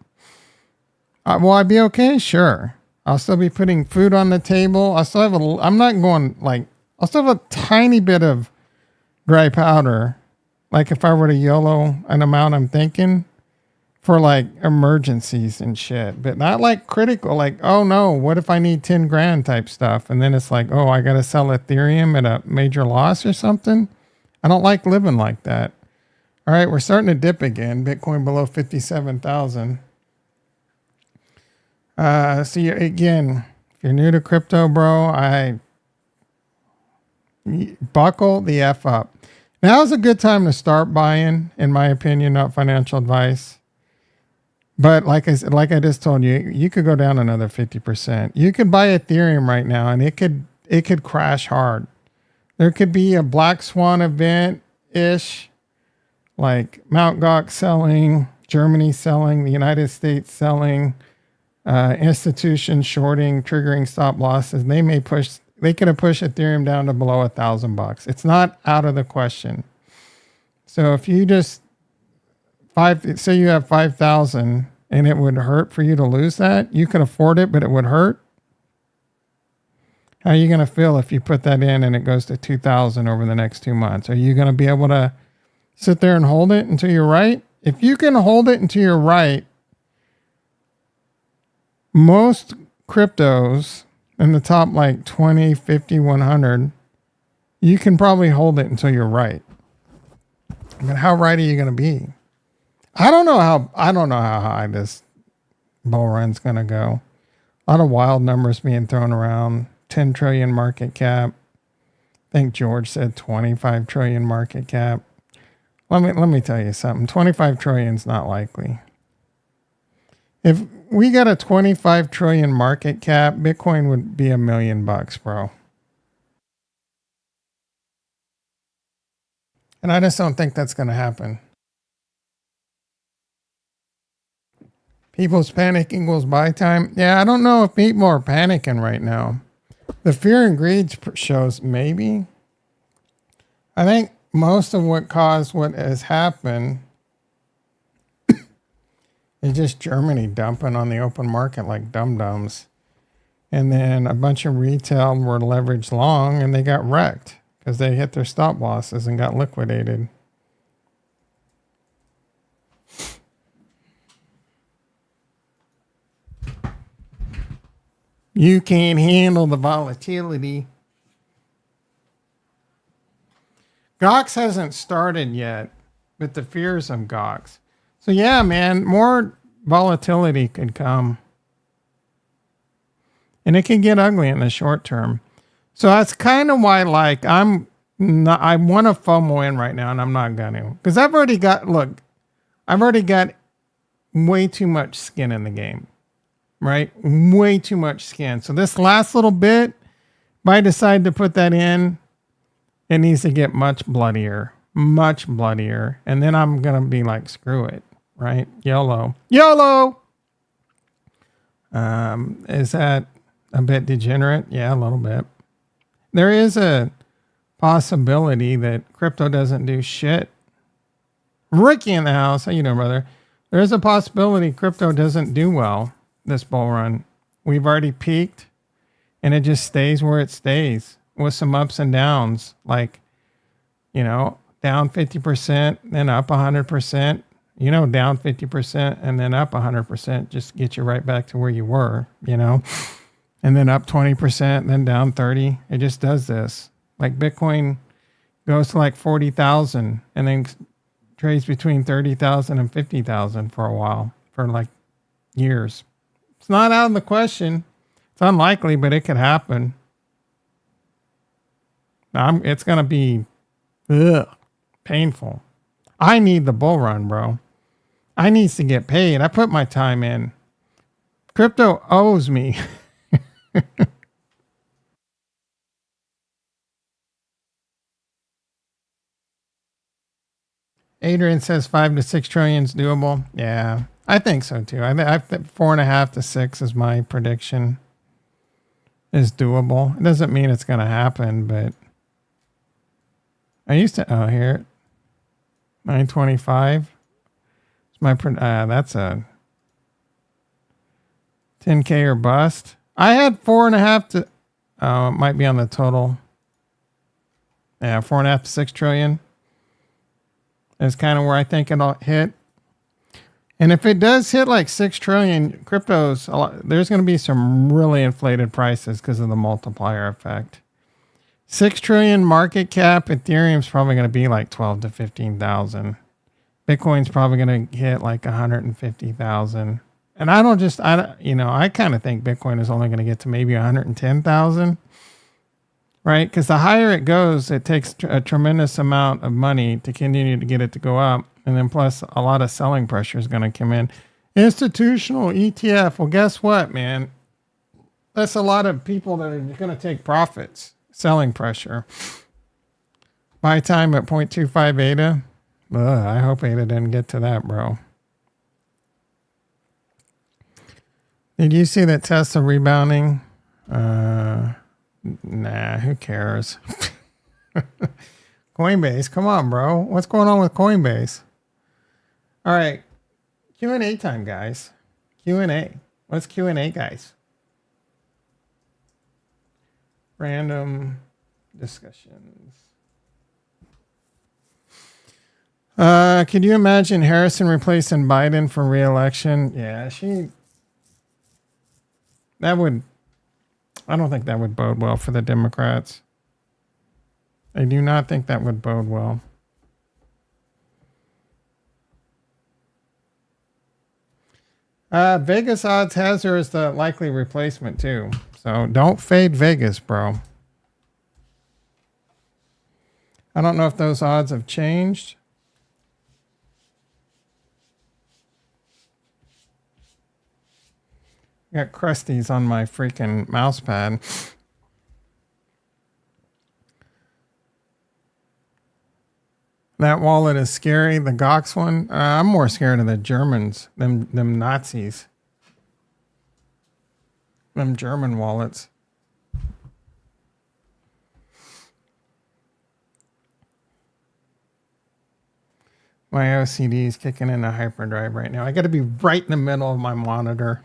Will I be okay? Sure. I'll still be putting food on the table. I still have I'll still have a tiny bit of dry powder. Like if I were to YOLO an amount I'm thinking for like emergencies and shit, but not like critical, like, oh no, what if I need 10 grand type stuff? And then it's like, oh, I got to sell Ethereum at a major loss or something. I don't like living like that. All right. We're starting to dip again. Bitcoin below 57,000. So again, if you're new to crypto, bro, buckle the F up. Now is a good time to start buying, in my opinion, not financial advice. But like I just told you, you could go down another 50%. You could buy Ethereum right now, and it could crash hard. There could be a black swan event ish, like Mt. Gox selling, Germany selling, the United States selling, institutions shorting, triggering stop losses. They could have pushed Ethereum down to below $1,000. It's not out of the question. So if you just say you have 5,000 and it would hurt for you to lose that, you could afford it, but it would hurt. How are you going to feel if you put that in and it goes to 2,000 over the next 2 months? Are you going to be able to sit there and hold it until you're right? If you can hold it until you're right, most cryptos in the top like 20, 50, 100, you can probably hold it until you're right. But how right are you going to be? I don't know how high this bull run's going to go. A lot of wild numbers being thrown around. 10 trillion market cap. I think George said 25 trillion market cap. Let me tell you something. 25 trillion is not likely. If we got a 25 trillion market cap, Bitcoin would be $1 million, bro. And I just don't think that's going to happen. People's panic equals buy time. Yeah, I don't know if people are panicking right now. The fear and greed shows maybe. I think most of what caused what has happened is just Germany dumping on the open market like dum-dums. And then a bunch of retail were leveraged long and they got wrecked because they hit their stop losses and got liquidated. You can't handle the volatility. Gox hasn't started yet, but the fears of Gox. So yeah, man, more volatility could come. And it can get ugly in the short term. So that's kind of why, like, I want to FOMO in right now, and I'm not going to. Because I've already got way too much skin in the game. Right? Way too much skin. So this last little bit, if I decide to put that in, it needs to get much bloodier. Much bloodier. And then I'm going to be like, screw it. Right? YOLO. YOLO! Is that a bit degenerate? Yeah, a little bit. There is a possibility that crypto doesn't do shit. Ricky in the house. How you doing, brother? There is a possibility crypto doesn't do well this bull run. We've already peaked and it just stays where it stays with some ups and downs. Like, down 50%, then up 100%, down 50% and then up 100%, just get you right back to where you were, and then up 20%, then down 30. It just does this. Like Bitcoin goes to like 40,000 and then trades between 30,000 and 50,000 for a while, for like years. It's not out of the question. It's unlikely, but it could happen. It's going to be painful. I need the bull run, bro. I needs to get paid. I put my time in. Crypto owes me. Adrian says 5 to 6 trillion is doable. Yeah, I think so too. I think 4.5 to 6 is my prediction. Is doable. It doesn't mean it's going to happen, but I used to. Oh, here, 925. It's my. That's a 10K or bust. I had 4.5 to. It might be on the total. Yeah, 4.5 to 6 trillion. Is kind of where I think it'll hit. And if it does hit like 6 trillion, there's going to be some really inflated prices because of the multiplier effect. 6 trillion market cap, Ethereum's probably going to be like 12 to 15,000. Bitcoin's probably going to hit like 150,000. And I kind of think Bitcoin is only going to get to maybe 110,000. Right? Because the higher it goes, it takes a tremendous amount of money to continue to get it to go up. And then plus a lot of selling pressure is going to come in. Institutional ETF. Well, guess what, man? That's a lot of people that are going to take profits. Selling pressure. Buy time at 0.25 ADA. I hope ADA didn't get to that, bro. Did you see that Tesla rebounding? Nah, who cares? Coinbase, come on, bro. What's going on with Coinbase? All right, Q&A time, guys. Q&A. What's Q&A, guys? Random discussions. Could you imagine Harrison replacing Biden for re-election? Yeah, I don't think that would bode well for the Democrats. I do not think that would bode well. Vegas odds has her as the likely replacement too. So don't fade Vegas, bro. I don't know if those odds have changed. I got crusties on my freaking mouse pad. That wallet is scary. The Gox one. I'm more scared of the Germans. Them Nazis. Them German wallets. My OCD is kicking into hyperdrive right now. I got to be right in the middle of my monitor.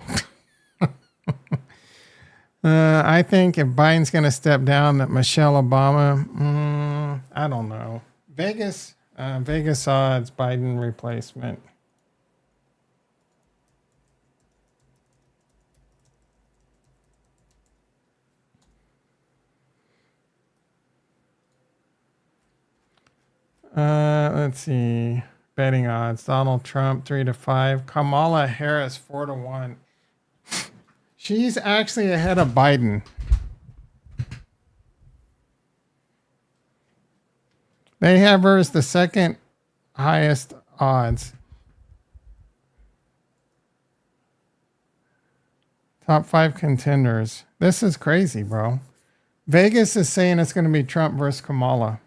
I think if Biden's going to step down, that Michelle Obama, I don't know. Vegas odds, Biden replacement. Let's see. Betting odds. Donald Trump 3-5. Kamala Harris 4-1. She's actually ahead of Biden. They have her as the second highest odds. Top 5 contenders. This is crazy, bro. Vegas is saying it's going to be Trump versus Kamala.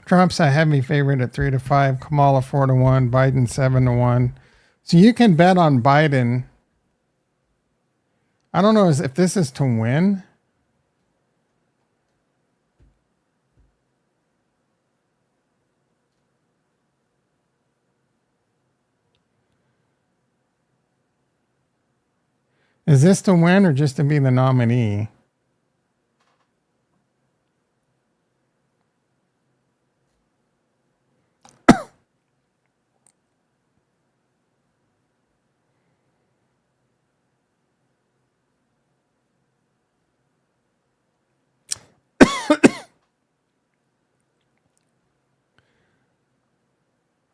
Trump's a heavy favorite at 3-5. Kamala 4-1. Biden 7-1. So you can bet on Biden. I don't know if this is to win. Is this to win or just to be the nominee?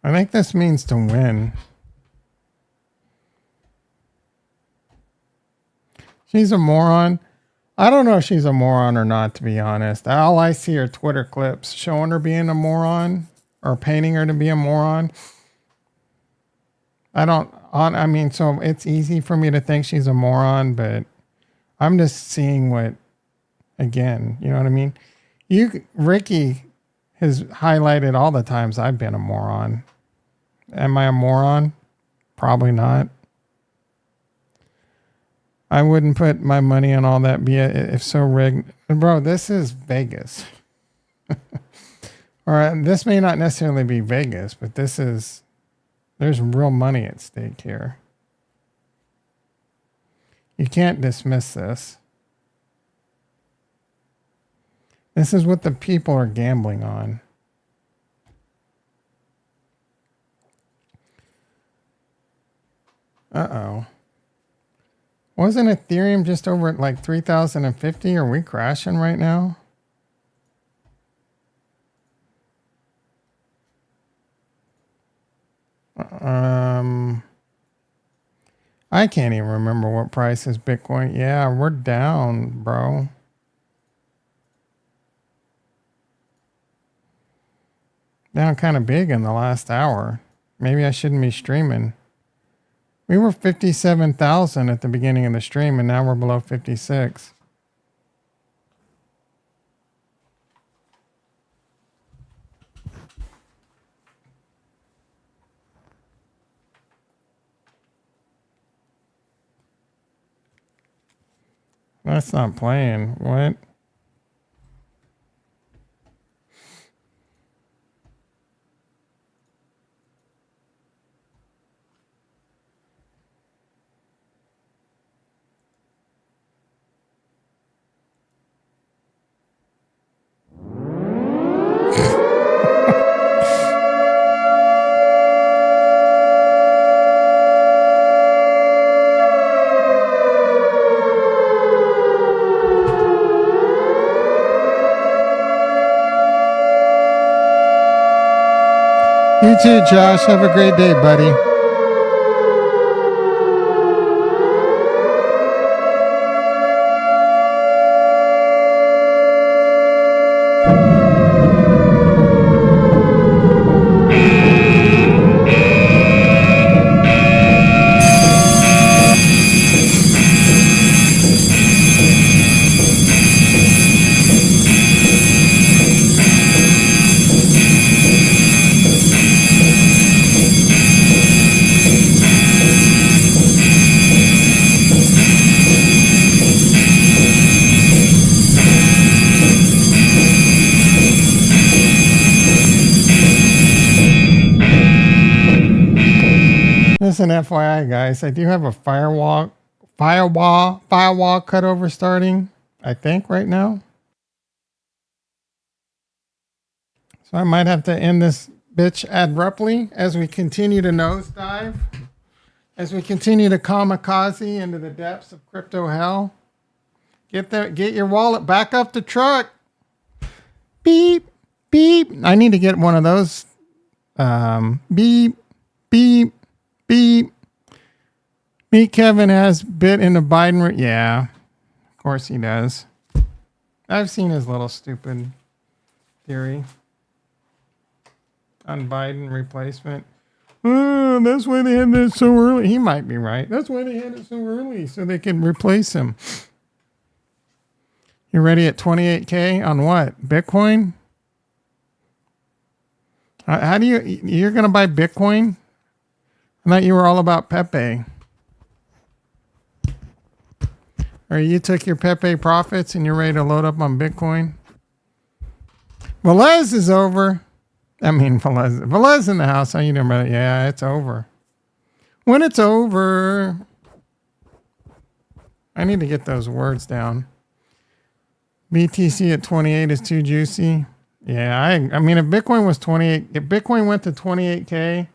I think this means to win. She's a moron. I don't know if she's a moron or not, to be honest. All I see are Twitter clips showing her being a moron or painting her to be a moron. I mean, so it's easy for me to think she's a moron, but I'm just seeing what, again, you know what I mean? Ricky has highlighted all the times I've been a moron. Am I a moron? Probably not. I wouldn't put my money on all that if so rigged. Bro, this is Vegas. Or this may not necessarily be Vegas, but there's real money at stake here. You can't dismiss this. This is what the people are gambling on. Uh-oh. Wasn't Ethereum just over at like 3,050? Are we crashing right now? I can't even remember what price is Bitcoin. Yeah, we're down, bro. Down kind of big in the last hour. Maybe I shouldn't be streaming. We were 57,000 at the beginning of the stream, and now we're below 56. That's not playing. What? You too, Josh. Have a great day, buddy. Just an FYI, guys, I do have a firewall cutover starting, I think, right now. So I might have to end this bitch abruptly as we continue to nosedive, as we continue to kamikaze into the depths of crypto hell. Get your wallet back up the truck. Beep, beep. I need to get one of those. Beep, beep, beep. Meet Kevin has bit in the Biden. Yeah, of course he does. I've seen his little stupid theory on Biden replacement. Oh, that's why they had it so early. He might be right. That's why they had it so early, so they can replace him. You ready at 28K on what? Bitcoin? How do you're going to buy Bitcoin? I thought you were all about Pepe. Or you took your Pepe profits and you're ready to load up on Bitcoin? Velez is over. I mean, Velez in the house. How you doing, brother? Yeah, it's over. When it's over. I need to get those words down. BTC at 28 is too juicy. Yeah, I mean, if Bitcoin was 28, if Bitcoin went to 28K,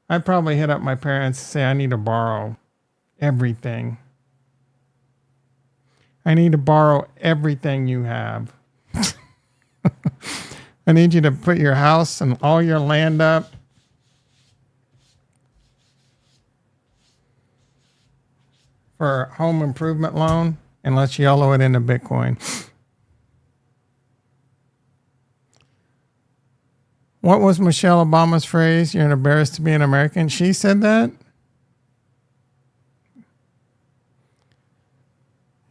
I'd probably hit up my parents and say, I need to borrow everything. I need to borrow everything you have. I need you to put your house and all your land up. For a home improvement loan, and let's YOLO it into Bitcoin. What was Michelle Obama's phrase? You're embarrassed to be an American. She said that?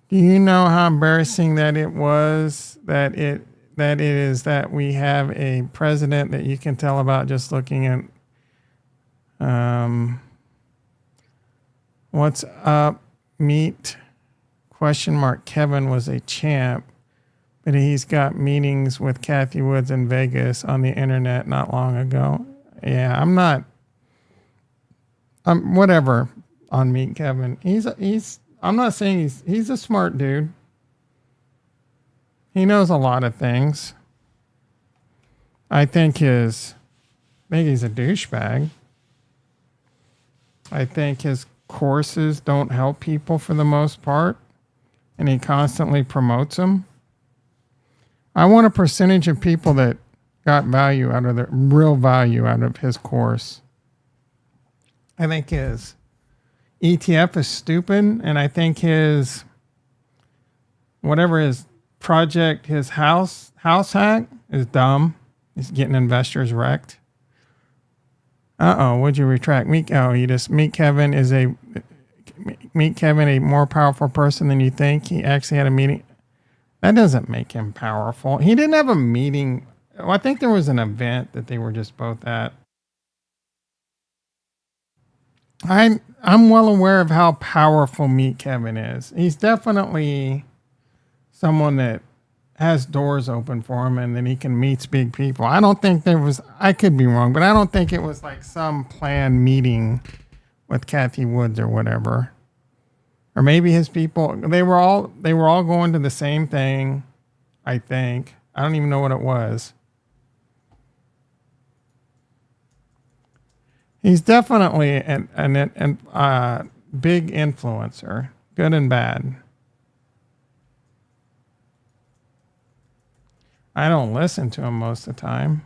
Do you know how embarrassing that it was? That it is that we have a president that you can tell about just looking at what's up, meet, ? Kevin was a champ, but he's got meetings with Kathy Woods in Vegas on the internet not long ago. Yeah, I'm whatever on Meet Kevin. I'm not saying he's a smart dude. He knows a lot of things. I think he's a douchebag. I think his courses don't help people for the most part, and he constantly promotes them. I want a percentage of people that got real value out of his course. I think his ETF is stupid, and I think his project, his house hack is dumb. He's getting investors wrecked. Would you retract? Meet Kevin a more powerful person than you think. He actually had a meeting. That doesn't make him powerful. He didn't have a meeting. Well, I think there was an event that they were just both at. I'm well aware of how powerful Meet Kevin is. He's definitely someone that has doors open for him and then he can meet big people. I don't think I could be wrong, but I don't think it was like some planned meeting with Kathy Woods or whatever. Or maybe his people, they were all going to the same thing, I think. I don't even know what it was. He's definitely a big influencer, good and bad. I don't listen to him most of the time.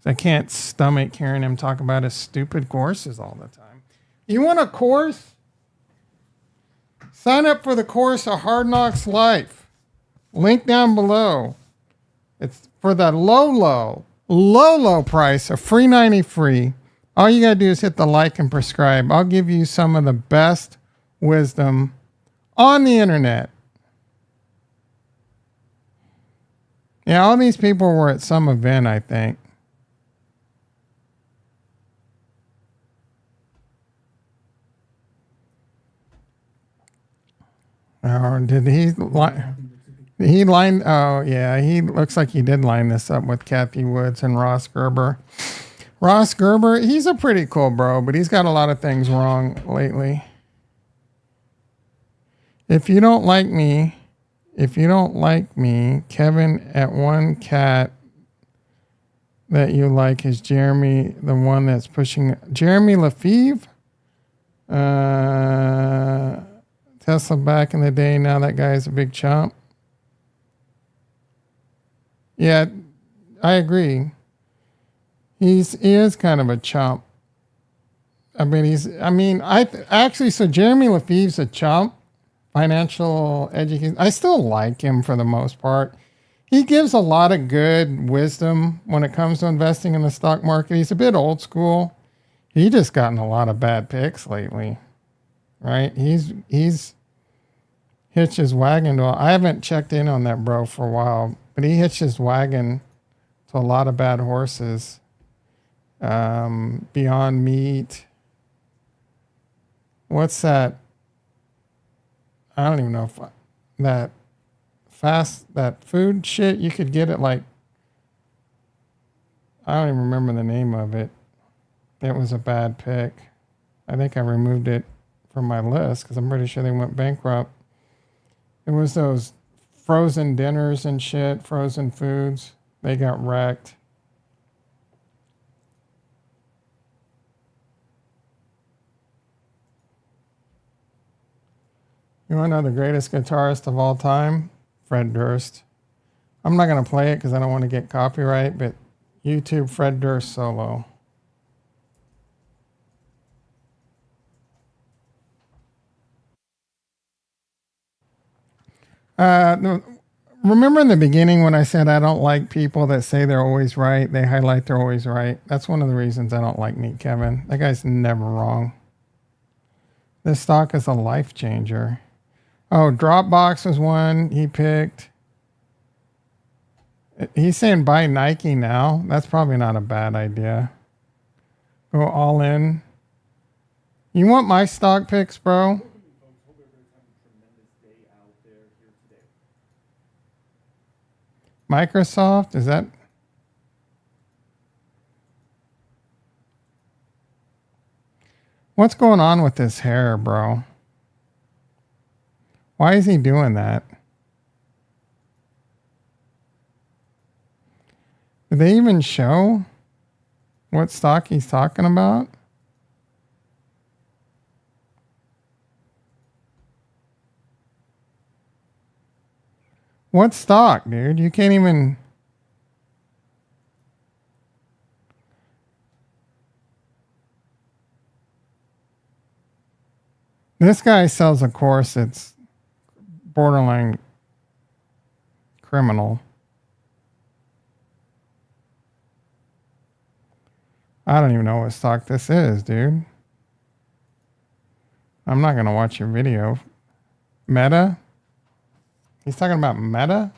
I can't stomach hearing him talk about his stupid courses all the time. You want a course? Sign up for the course of Hard Knocks Life. Link down below. It's for the low price of $3.90 free. All you got to do is hit the like and prescribe. I'll give you some of the best wisdom on the internet. Yeah, all these people were at some event, I think. Oh, did he he looks like he did line this up with Kathy Woods and Ross Gerber. Ross Gerber, he's a pretty cool bro, but he's got a lot of things wrong lately. If you don't like me, Kevin, at one cat that you like is Jeremy, the one that's pushing Jeremy Lefevre. Tesla back in the day. Now that guy is a big chump. Yeah, I agree. He is kind of a chump. So Jeremy Lefevre's a chump. Financial education. I still like him for the most part. He gives a lot of good wisdom when it comes to investing in the stock market. He's a bit old school. He just gotten a lot of bad picks lately, right? He's hitched his wagon to. I haven't checked in on that bro for a while, but he hitched his wagon to a lot of bad horses. Beyond Meat. What's that? I don't even know if that food shit you could get it like. I don't even remember the name of it. It was a bad pick. I think I removed it from my list because I'm pretty sure they went bankrupt. It was those frozen dinners and shit, frozen foods. They got wrecked. You want to know the greatest guitarist of all time? Fred Durst. I'm not going to play it because I don't want to get copyright, but YouTube Fred Durst solo. Remember in the beginning when I said I don't like people that say they're always right? They highlight they're always right. That's one of the reasons I don't like Meet Kevin. That guy's never wrong. This stock is a life changer. Oh, Dropbox was one he picked. He's saying buy Nike now. That's probably not a bad idea. Go all in. You want my stock picks, bro? Microsoft, is that? What's going on with this hair, bro? Why is he doing that? Did they even show what stock he's talking about? What stock, dude? You can't even... This guy sells a course that's borderline criminal. I don't even know what stock this is, dude. I'm not going to watch your video. Meta? He's talking about Meta?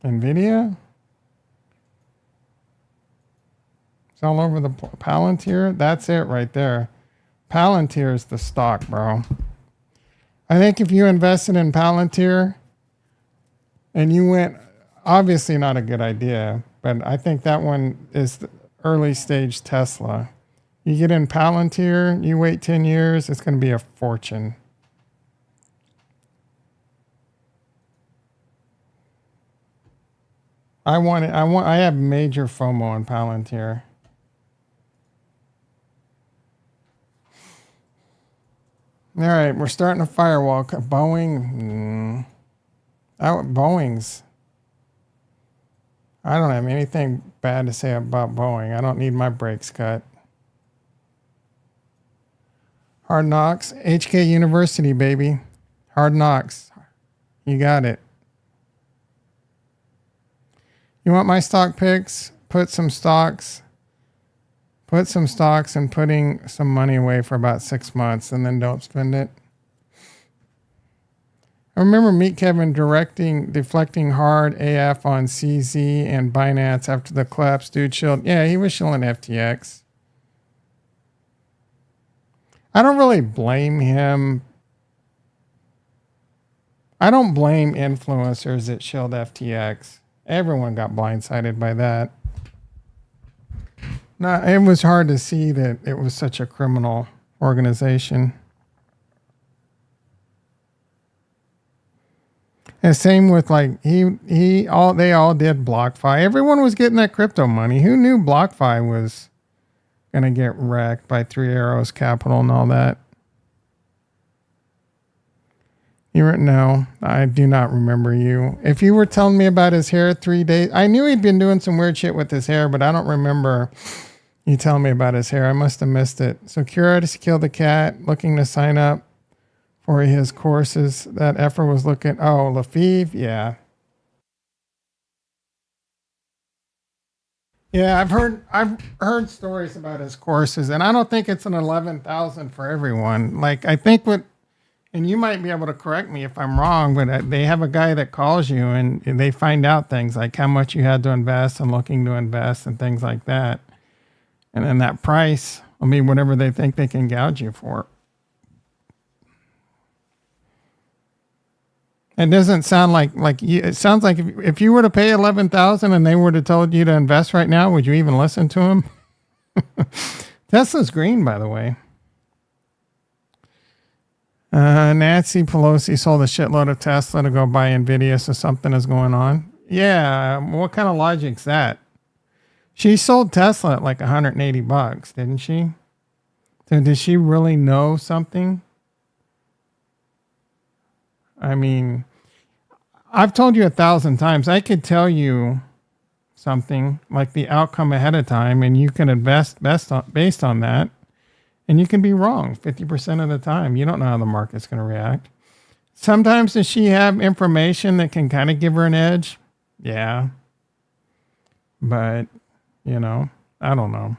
Nvidia? It's all over the Palantir. That's it right there. Palantir is the stock, bro. I think if you invested in Palantir and you went, obviously not a good idea, but I think that one is the early stage Tesla. You get in Palantir, you wait 10 years, it's going to be a fortune. I have major FOMO on Palantir. All right, we're starting a firewall. Boeing. Boeing's. I don't have anything bad to say about Boeing. I don't need my brakes cut. Hard Knocks. HK University, baby. Hard Knocks. You got it. You want my stock picks? Put some stocks and putting some money away for about 6 months and then don't spend it. I remember Meet Kevin deflecting hard AF on CZ and Binance after the collapse. Dude chilled. Yeah, he was shilling FTX. I don't really blame him. I don't blame influencers that shilled FTX. Everyone got blindsided by that. No, it was hard to see that it was such a criminal organization. And same with like they all did BlockFi. Everyone was getting that crypto money. Who knew BlockFi was gonna get wrecked by Three Arrows Capital and all that? No, I do not remember you. If you were telling me about his hair 3 days, I knew he'd been doing some weird shit with his hair, but I don't remember you telling me about his hair. I must have missed it. So Curious Killed the Cat, looking to sign up for his courses. That effort was looking. Oh, Lafeve, yeah. Yeah, I've heard stories about his courses, and I don't think it's an 11,000 for everyone. Like I think what, and you might be able to correct me if I'm wrong, but they have a guy that calls you and they find out things like how much you had to invest and looking to invest and things like that, and then that price will be whatever they think they can gouge you for. It doesn't sound like you, it sounds like if you were to pay 11,000 and they were to told you to invest right now, would you even listen to them? Tesla's green, by the way. Nancy Pelosi sold a shitload of Tesla to go buy Nvidia, so something is going on. Yeah, what kind of logic's that? She sold Tesla at like $180, didn't she? So did she really know something? I mean, I've told you 1,000 times, I could tell you something like the outcome ahead of time and you can invest based on that. And you can be wrong 50% of the time. You don't know how the market's going to react. Sometimes does she have information that can kind of give her an edge? Yeah. But, I don't know.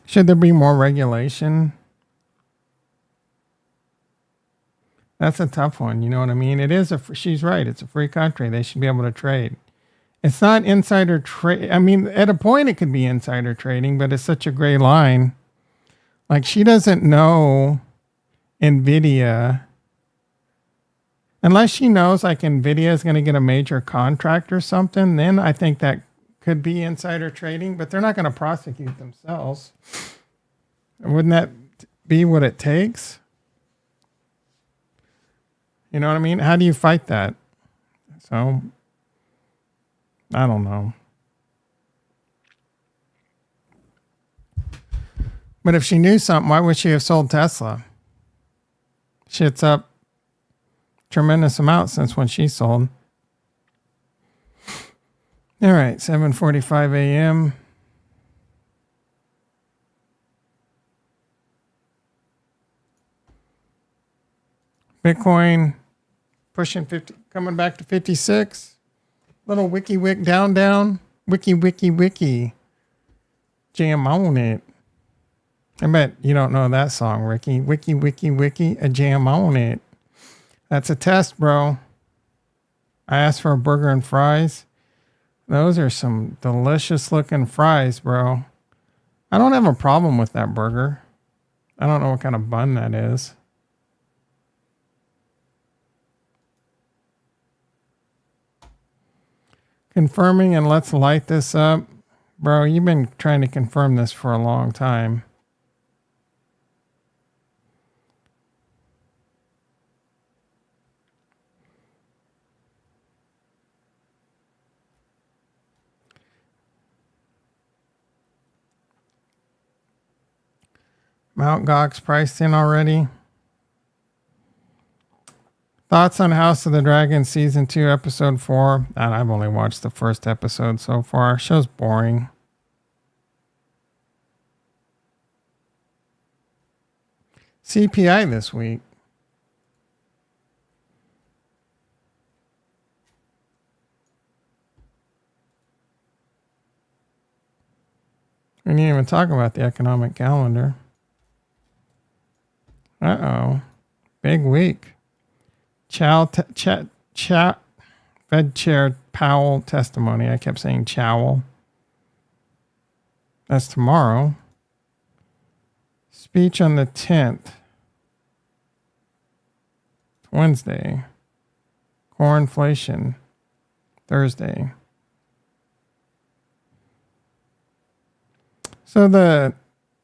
Should there be more regulation? That's a tough one. You know what I mean? It is she's right. It's a free country. They should be able to trade. It's not insider trade. I mean, at a point it could be insider trading, but it's such a gray line. Like she doesn't know Nvidia. Unless she knows like Nvidia is going to get a major contract or something, then I think that could be insider trading, but they're not going to prosecute themselves. Wouldn't that be what it takes? You know what I mean? How do you fight that? So, I don't know. But if she knew something, why would she have sold Tesla? Shit's up tremendous amount since when she sold. All right, 7:45 a.m. Bitcoin pushing 50, coming back to 56. Little wiki wick down. Wiki. Jam on it. I bet you don't know that song, Ricky. Wiki, a jam on it. That's a test, bro. I asked for a burger and fries. Those are some delicious looking fries, bro. I don't have a problem with that burger. I don't know what kind of bun that is. Confirming, and let's light this up. Bro, you've been trying to confirm this for a long time. Mount Gox priced in already. Thoughts on House of the Dragon Season 2, Episode 4? And I've only watched the first episode so far. Show's boring. CPI this week. We didn't even talk about the economic calendar. Uh-oh. Big week. Fed Chair Powell testimony. I kept saying Chowell. That's tomorrow. Speech on the 10th. Wednesday. Core inflation. Thursday. So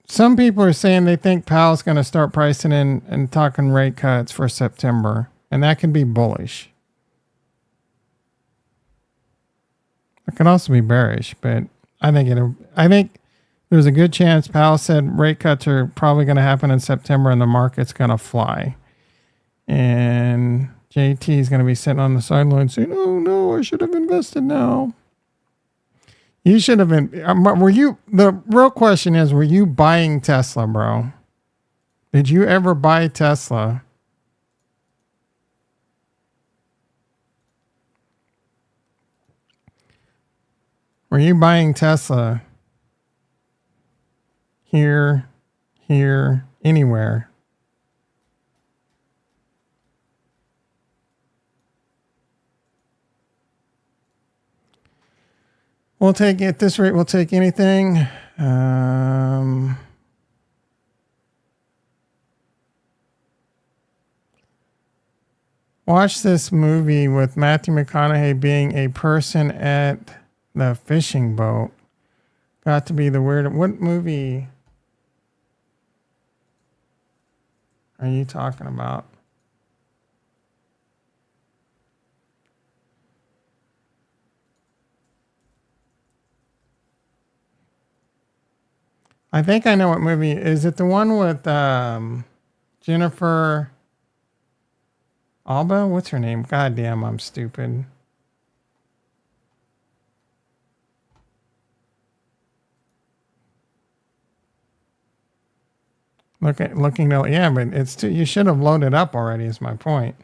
some people are saying they think Powell's going to start pricing in and talking rate cuts for September, and that can be bullish. It can also be bearish, but I think there's a good chance Powell said rate cuts are probably going to happen in September, and the market's going to fly. And JT is going to be sitting on the sideline saying, "Oh no, I should have invested now." You should have been. The real question is, were you buying Tesla, bro? Did you ever buy Tesla? Were you buying Tesla here, anywhere? We'll take, at this rate, we'll take anything. Watch this movie with Matthew McConaughey being a person at the fishing boat. Got to be the weird. What movie are you talking about? I think I know what movie. Is it the one with Jennifer Alba? What's her name? God damn, I'm stupid. Looking at, yeah, but it's too, you should have loaded up already, is my point.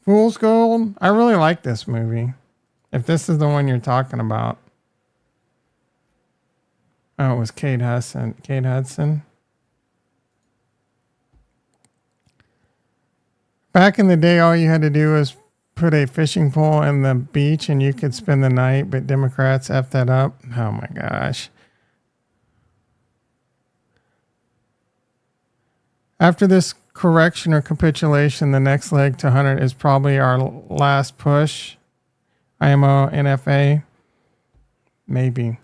Fool's Gold? I really like this movie. If this is the one you're talking about. Oh, it was Kate Hudson. Back in the day, all you had to do was put a fishing pole in the beach and you could spend the night, but Democrats effed that up. Oh my gosh. After this correction or capitulation, the next leg to 100 is probably our last push. IMO, NFA. Maybe.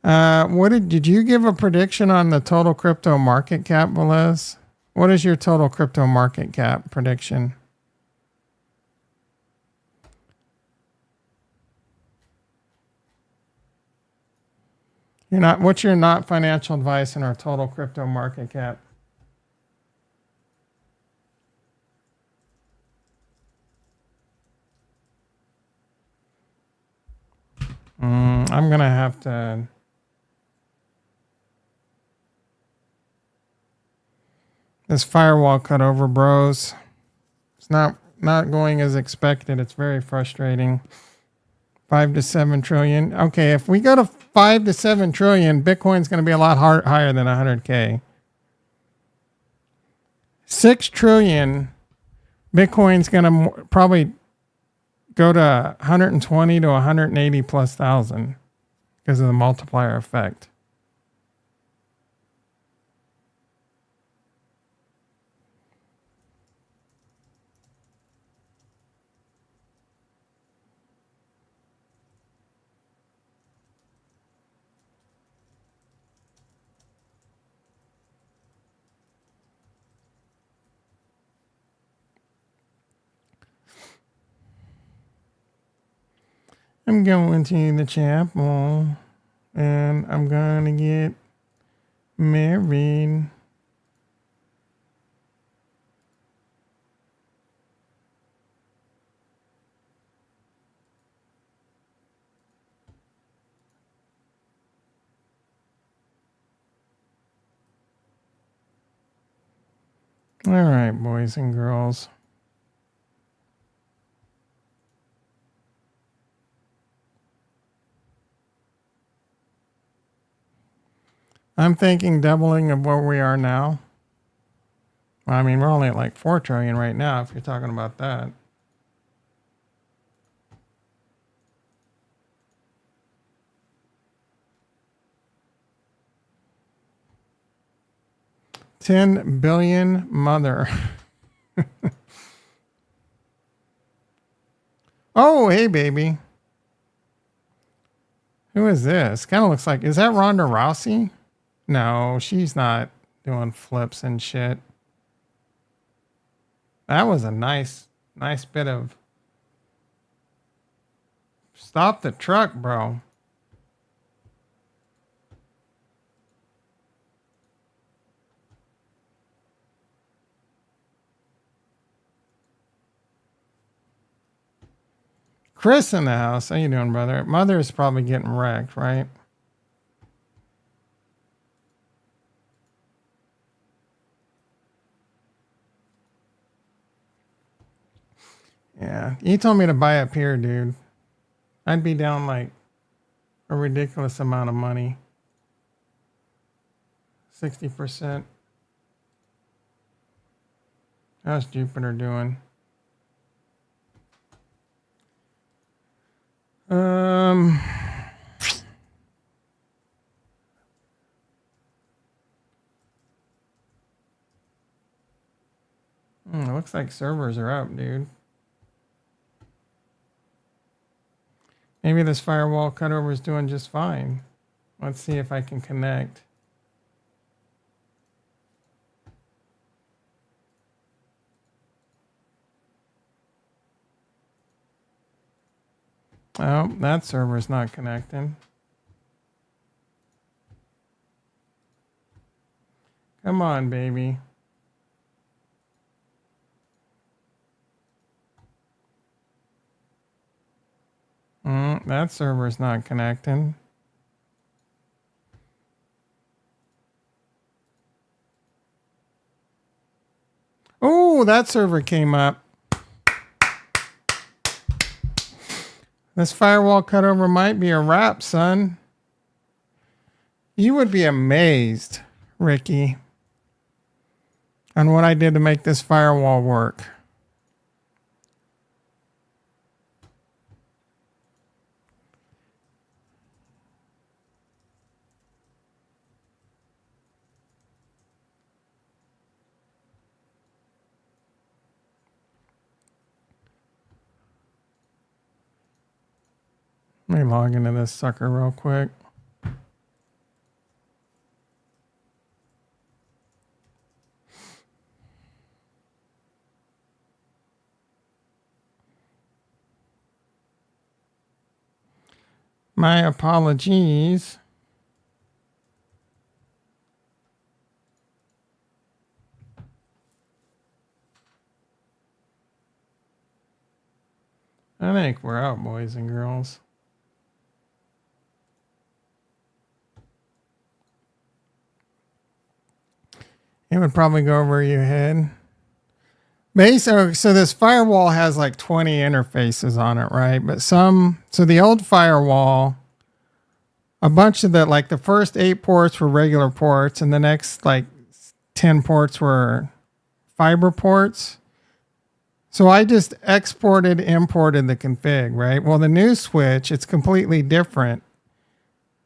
Did you give a prediction on the total crypto market cap, Velez? What is your total crypto market cap prediction? What's your not financial advice in our total crypto market cap? I'm going to have to. This firewall cut over, bros. It's not going as expected. It's very frustrating. 5 to 7 trillion. Okay, if we go to 5 to 7 trillion, Bitcoin's going to be a lot higher than 100K. 6 trillion, Bitcoin's going to probably go to 120 to 180 plus thousand because of the multiplier effect. I'm going to the chapel and I'm going to get married. All right, boys and girls. I'm thinking doubling of where we are now. Well, I mean, we're only at like 4 trillion right now, if you're talking about that. $10 billion mother. Oh, hey, baby. Who is this? Kind of looks like, is that Ronda Rousey? No, she's not doing flips and shit. That was a nice bit of. Stop the truck, bro. Chris in the house. How you doing, brother? Mother's probably getting wrecked, right? Yeah. You told me to buy up here, dude. I'd be down like a ridiculous amount of money. 60%. How's Jupiter doing? Looks like servers are up, dude. Maybe this firewall cutover is doing just fine. Let's see if I can connect. Oh, that server's not connecting. Come on, baby. That server's not connecting. Oh, that server came up. This firewall cutover might be a wrap, son. You would be amazed, Ricky, on what I did to make this firewall work. Let me log into this sucker real quick. My apologies. I think we're out, boys and girls. It would probably go over your head. Basically, so this firewall has like 20 interfaces on it, right? But so the old firewall, a bunch of like the first 8 ports were regular ports, and the next like 10 ports were fiber ports. So I just imported the config, right? Well, the new switch, it's completely different.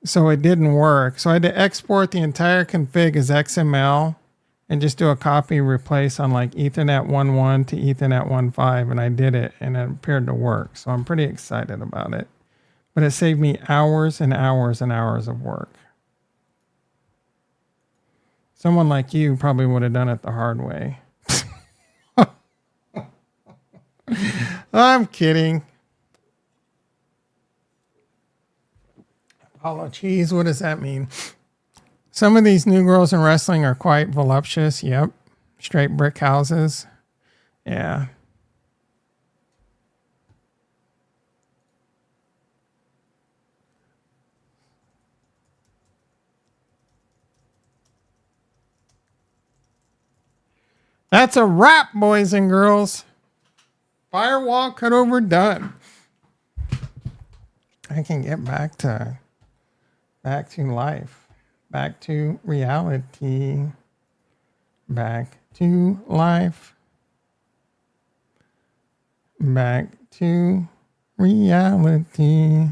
So it didn't work. So I had to export the entire config as XML and just do a copy replace on like Ethernet 1.1 to Ethernet 1.5. And I did it and it appeared to work. So I'm pretty excited about it. But it saved me hours and hours and hours of work. Someone like you probably would have done it the hard way. I'm kidding. Apologies. What does that mean? Some of these new girls in wrestling are quite voluptuous. Yep. Straight brick houses. Yeah. That's a wrap, boys and girls. Firewall cut over done. I can get back to life, back to reality, back to life, back to reality.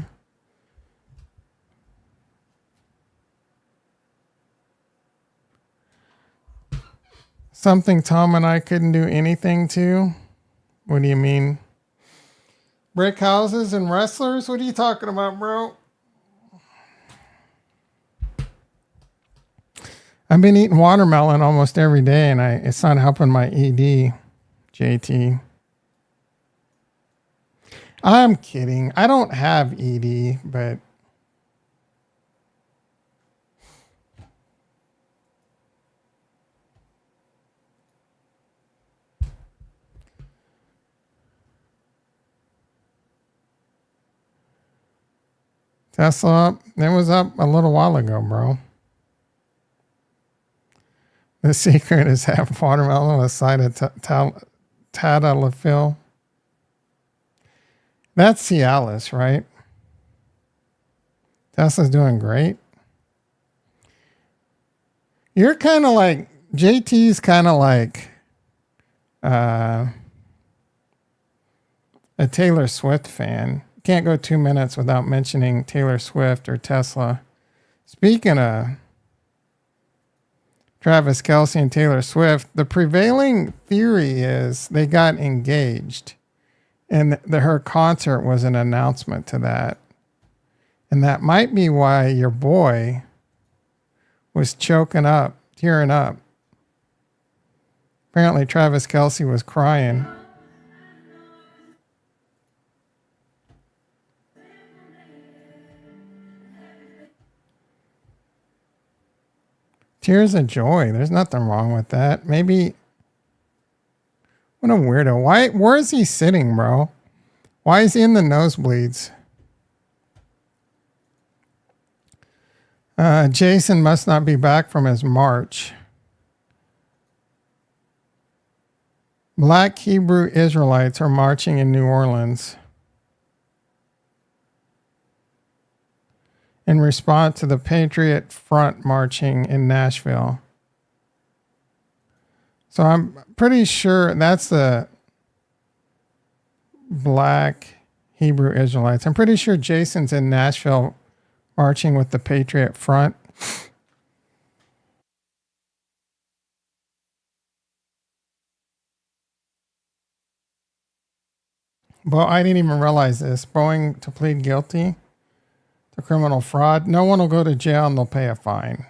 Something Tom and I couldn't do anything to? What do you mean? Brick houses and wrestlers? What are you talking about, bro? I've been eating watermelon almost every day, and it's not helping my ED, JT. I'm kidding. I don't have ED, but Tesla up. It was up a little while ago, bro. The secret is half watermelon with a side of Tadalafil. That's Cialis, right? Tesla's doing great. You're kind of like, JT's kind of like a Taylor Swift fan. Can't go 2 minutes without mentioning Taylor Swift or Tesla. Speaking of Travis Kelce and Taylor Swift, the prevailing theory is they got engaged, and her concert was an announcement to that. And that might be why your boy was choking up, tearing up. Apparently Travis Kelce was crying. Tears of joy. There's nothing wrong with that. Maybe. What a weirdo. Where is he sitting, bro? Why is he in the nosebleeds? Jason must not be back from his march. Black Hebrew Israelites are marching in New Orleans in response to the Patriot Front marching in Nashville. So I'm pretty sure that's the Black Hebrew Israelites. I'm pretty sure Jason's in Nashville marching with the Patriot Front. Well, I didn't even realize this. Going to plead guilty to criminal fraud. No one will go to jail and they'll pay a fine.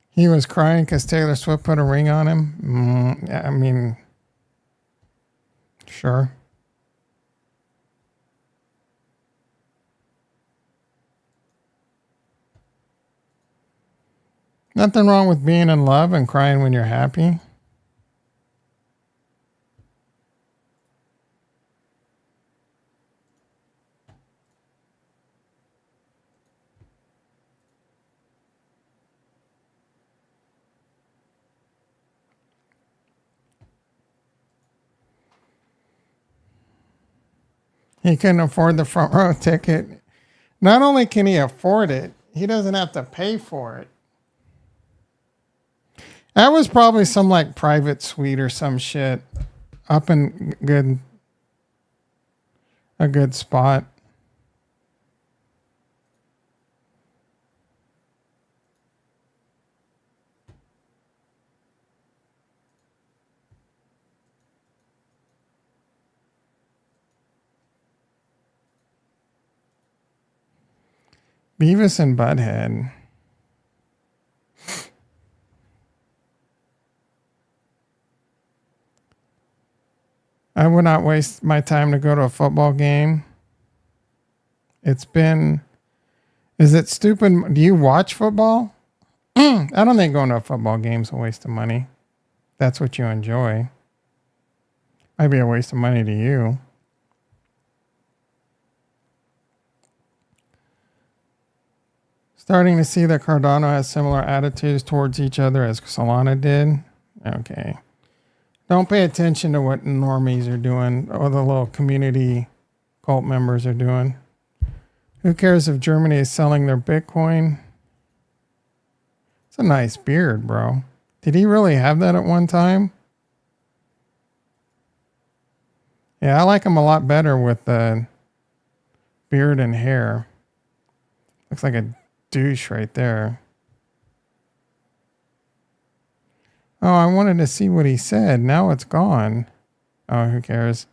He was crying because Taylor Swift put a ring on him. I mean, sure. Nothing wrong with being in love and crying when you're happy. He couldn't afford the front row ticket. Not only can he afford it, he doesn't have to pay for it. That was probably some like private suite or some shit up in a good spot. Beavis and Butthead. I would not waste my time to go to a football game. Is it stupid? Do you watch football? I don't think going to a football game is a waste of money. That's what you enjoy. Might be a waste of money to you. Starting to see that Cardano has similar attitudes towards each other as Solana did. Okay. Don't pay attention to what normies are doing or the little community cult members are doing. Who cares if Germany is selling their Bitcoin? It's a nice beard, bro. Did he really have that at one time? Yeah, I like him a lot better with the beard and hair. Looks like a douche right there. Oh, I wanted to see what he said. Now it's gone. Oh, who cares?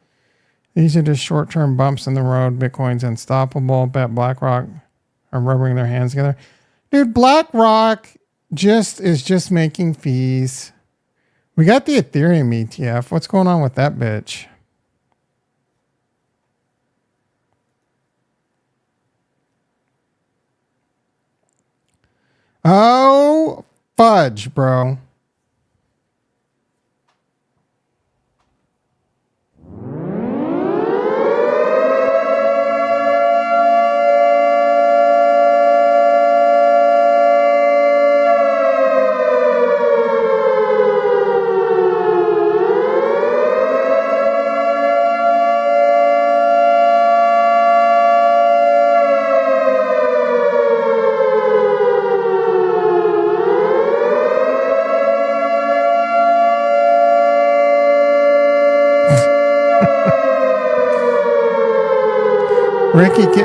These are just short-term bumps in the road. Bitcoin's unstoppable. Bet BlackRock are rubbing their hands together. Dude, BlackRock is just making fees. We got the Ethereum ETF. What's going on with that bitch? Oh, fudge, bro.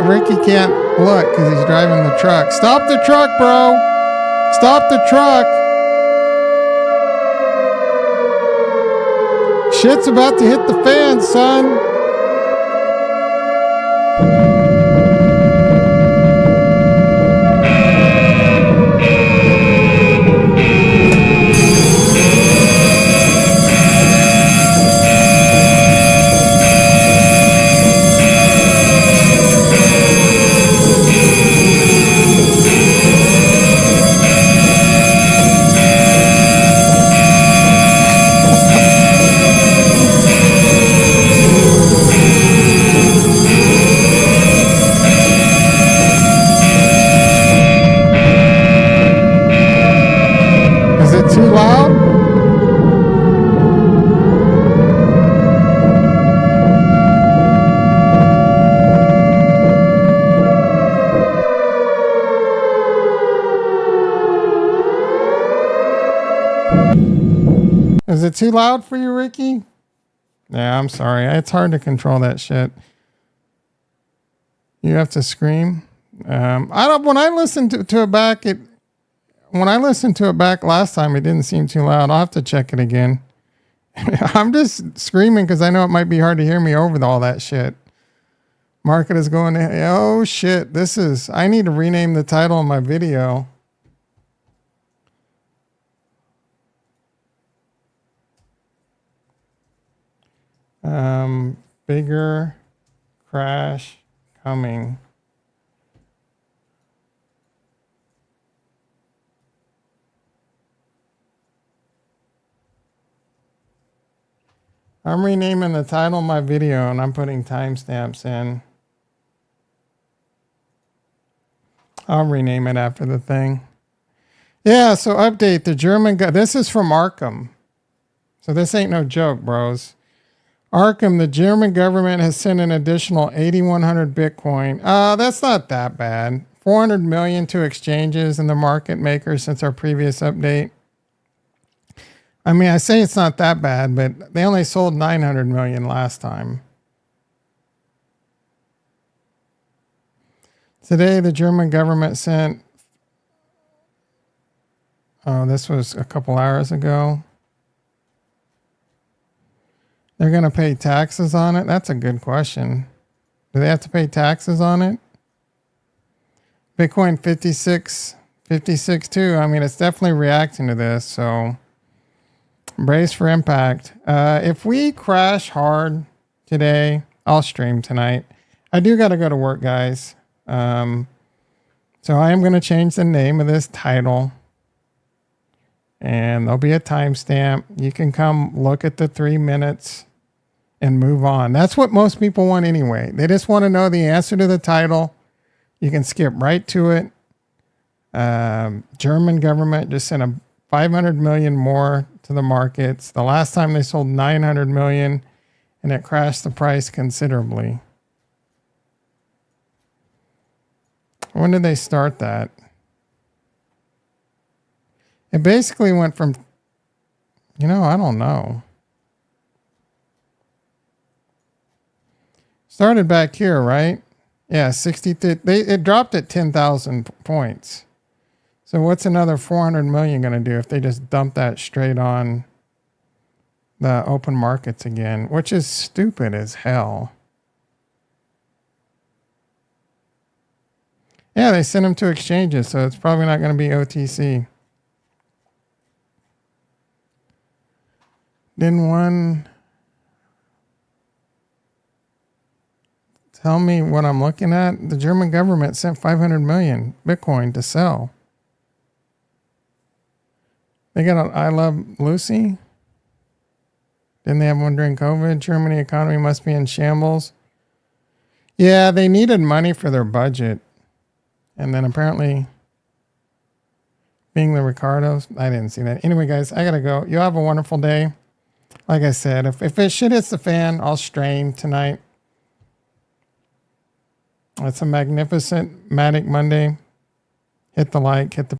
Ricky can't look because he's driving the truck. Stop the truck, bro. Stop the truck. Shit's about to hit the fan, son. Is it too loud? Is it too loud for you, Ricky? Yeah, I'm sorry. It's hard to control that shit. You have to scream. I don't. When I listened to it back, when I listened to it back last time, it didn't seem too loud. I'll have to check it again. I'm just screaming because I know it might be hard to hear me over all that shit. Market is going to, oh shit, I need to rename the title of my video. Bigger crash coming. I'm renaming the title of my video and I'm putting timestamps in. I'll rename it after the thing. Yeah, so update the German guy. This is from Arkham. So this ain't no joke, bros. Arkham, the German government has sent an additional 8,100 Bitcoin. That's not that bad. 400 million to exchanges and the market makers since our previous update. I mean, I say it's not that bad, but they only sold 900 million last time. Today, the German government sent, oh, this was a couple hours ago. They're going to pay taxes on it? That's a good question. Do they have to pay taxes on it? Bitcoin 56 too. I mean, it's definitely reacting to this, so brace for impact. If we crash hard today, I'll stream tonight. I do got to go to work, guys. So I am going to change the name of this title. And there'll be a timestamp. You can come look at the 3 minutes and move on. That's what most people want anyway. They just want to know the answer to the title. You can skip right to it. German government just sent 500 million more to the markets. The last time they sold 900 million and it crashed the price considerably. When did they start that? It basically went from, I don't know. Started back here, right? Yeah, it dropped at 10,000 points. So what's another 400 million going to do if they just dump that straight on the open markets again, which is stupid as hell. Yeah, they send them to exchanges, so it's probably not going to be OTC. Didn't one tell me what I'm looking at? The German government sent 500 million Bitcoin to sell. They got an I Love Lucy. Didn't they have one during COVID? Germany economy must be in shambles. Yeah, they needed money for their budget. And then apparently, being the Ricardos, I didn't see that. Anyway, guys, I got to go. You have a wonderful day. Like I said, if it shit hits the fan, I'll strain tonight. It's a magnificent Matic Monday. Hit the like, hit the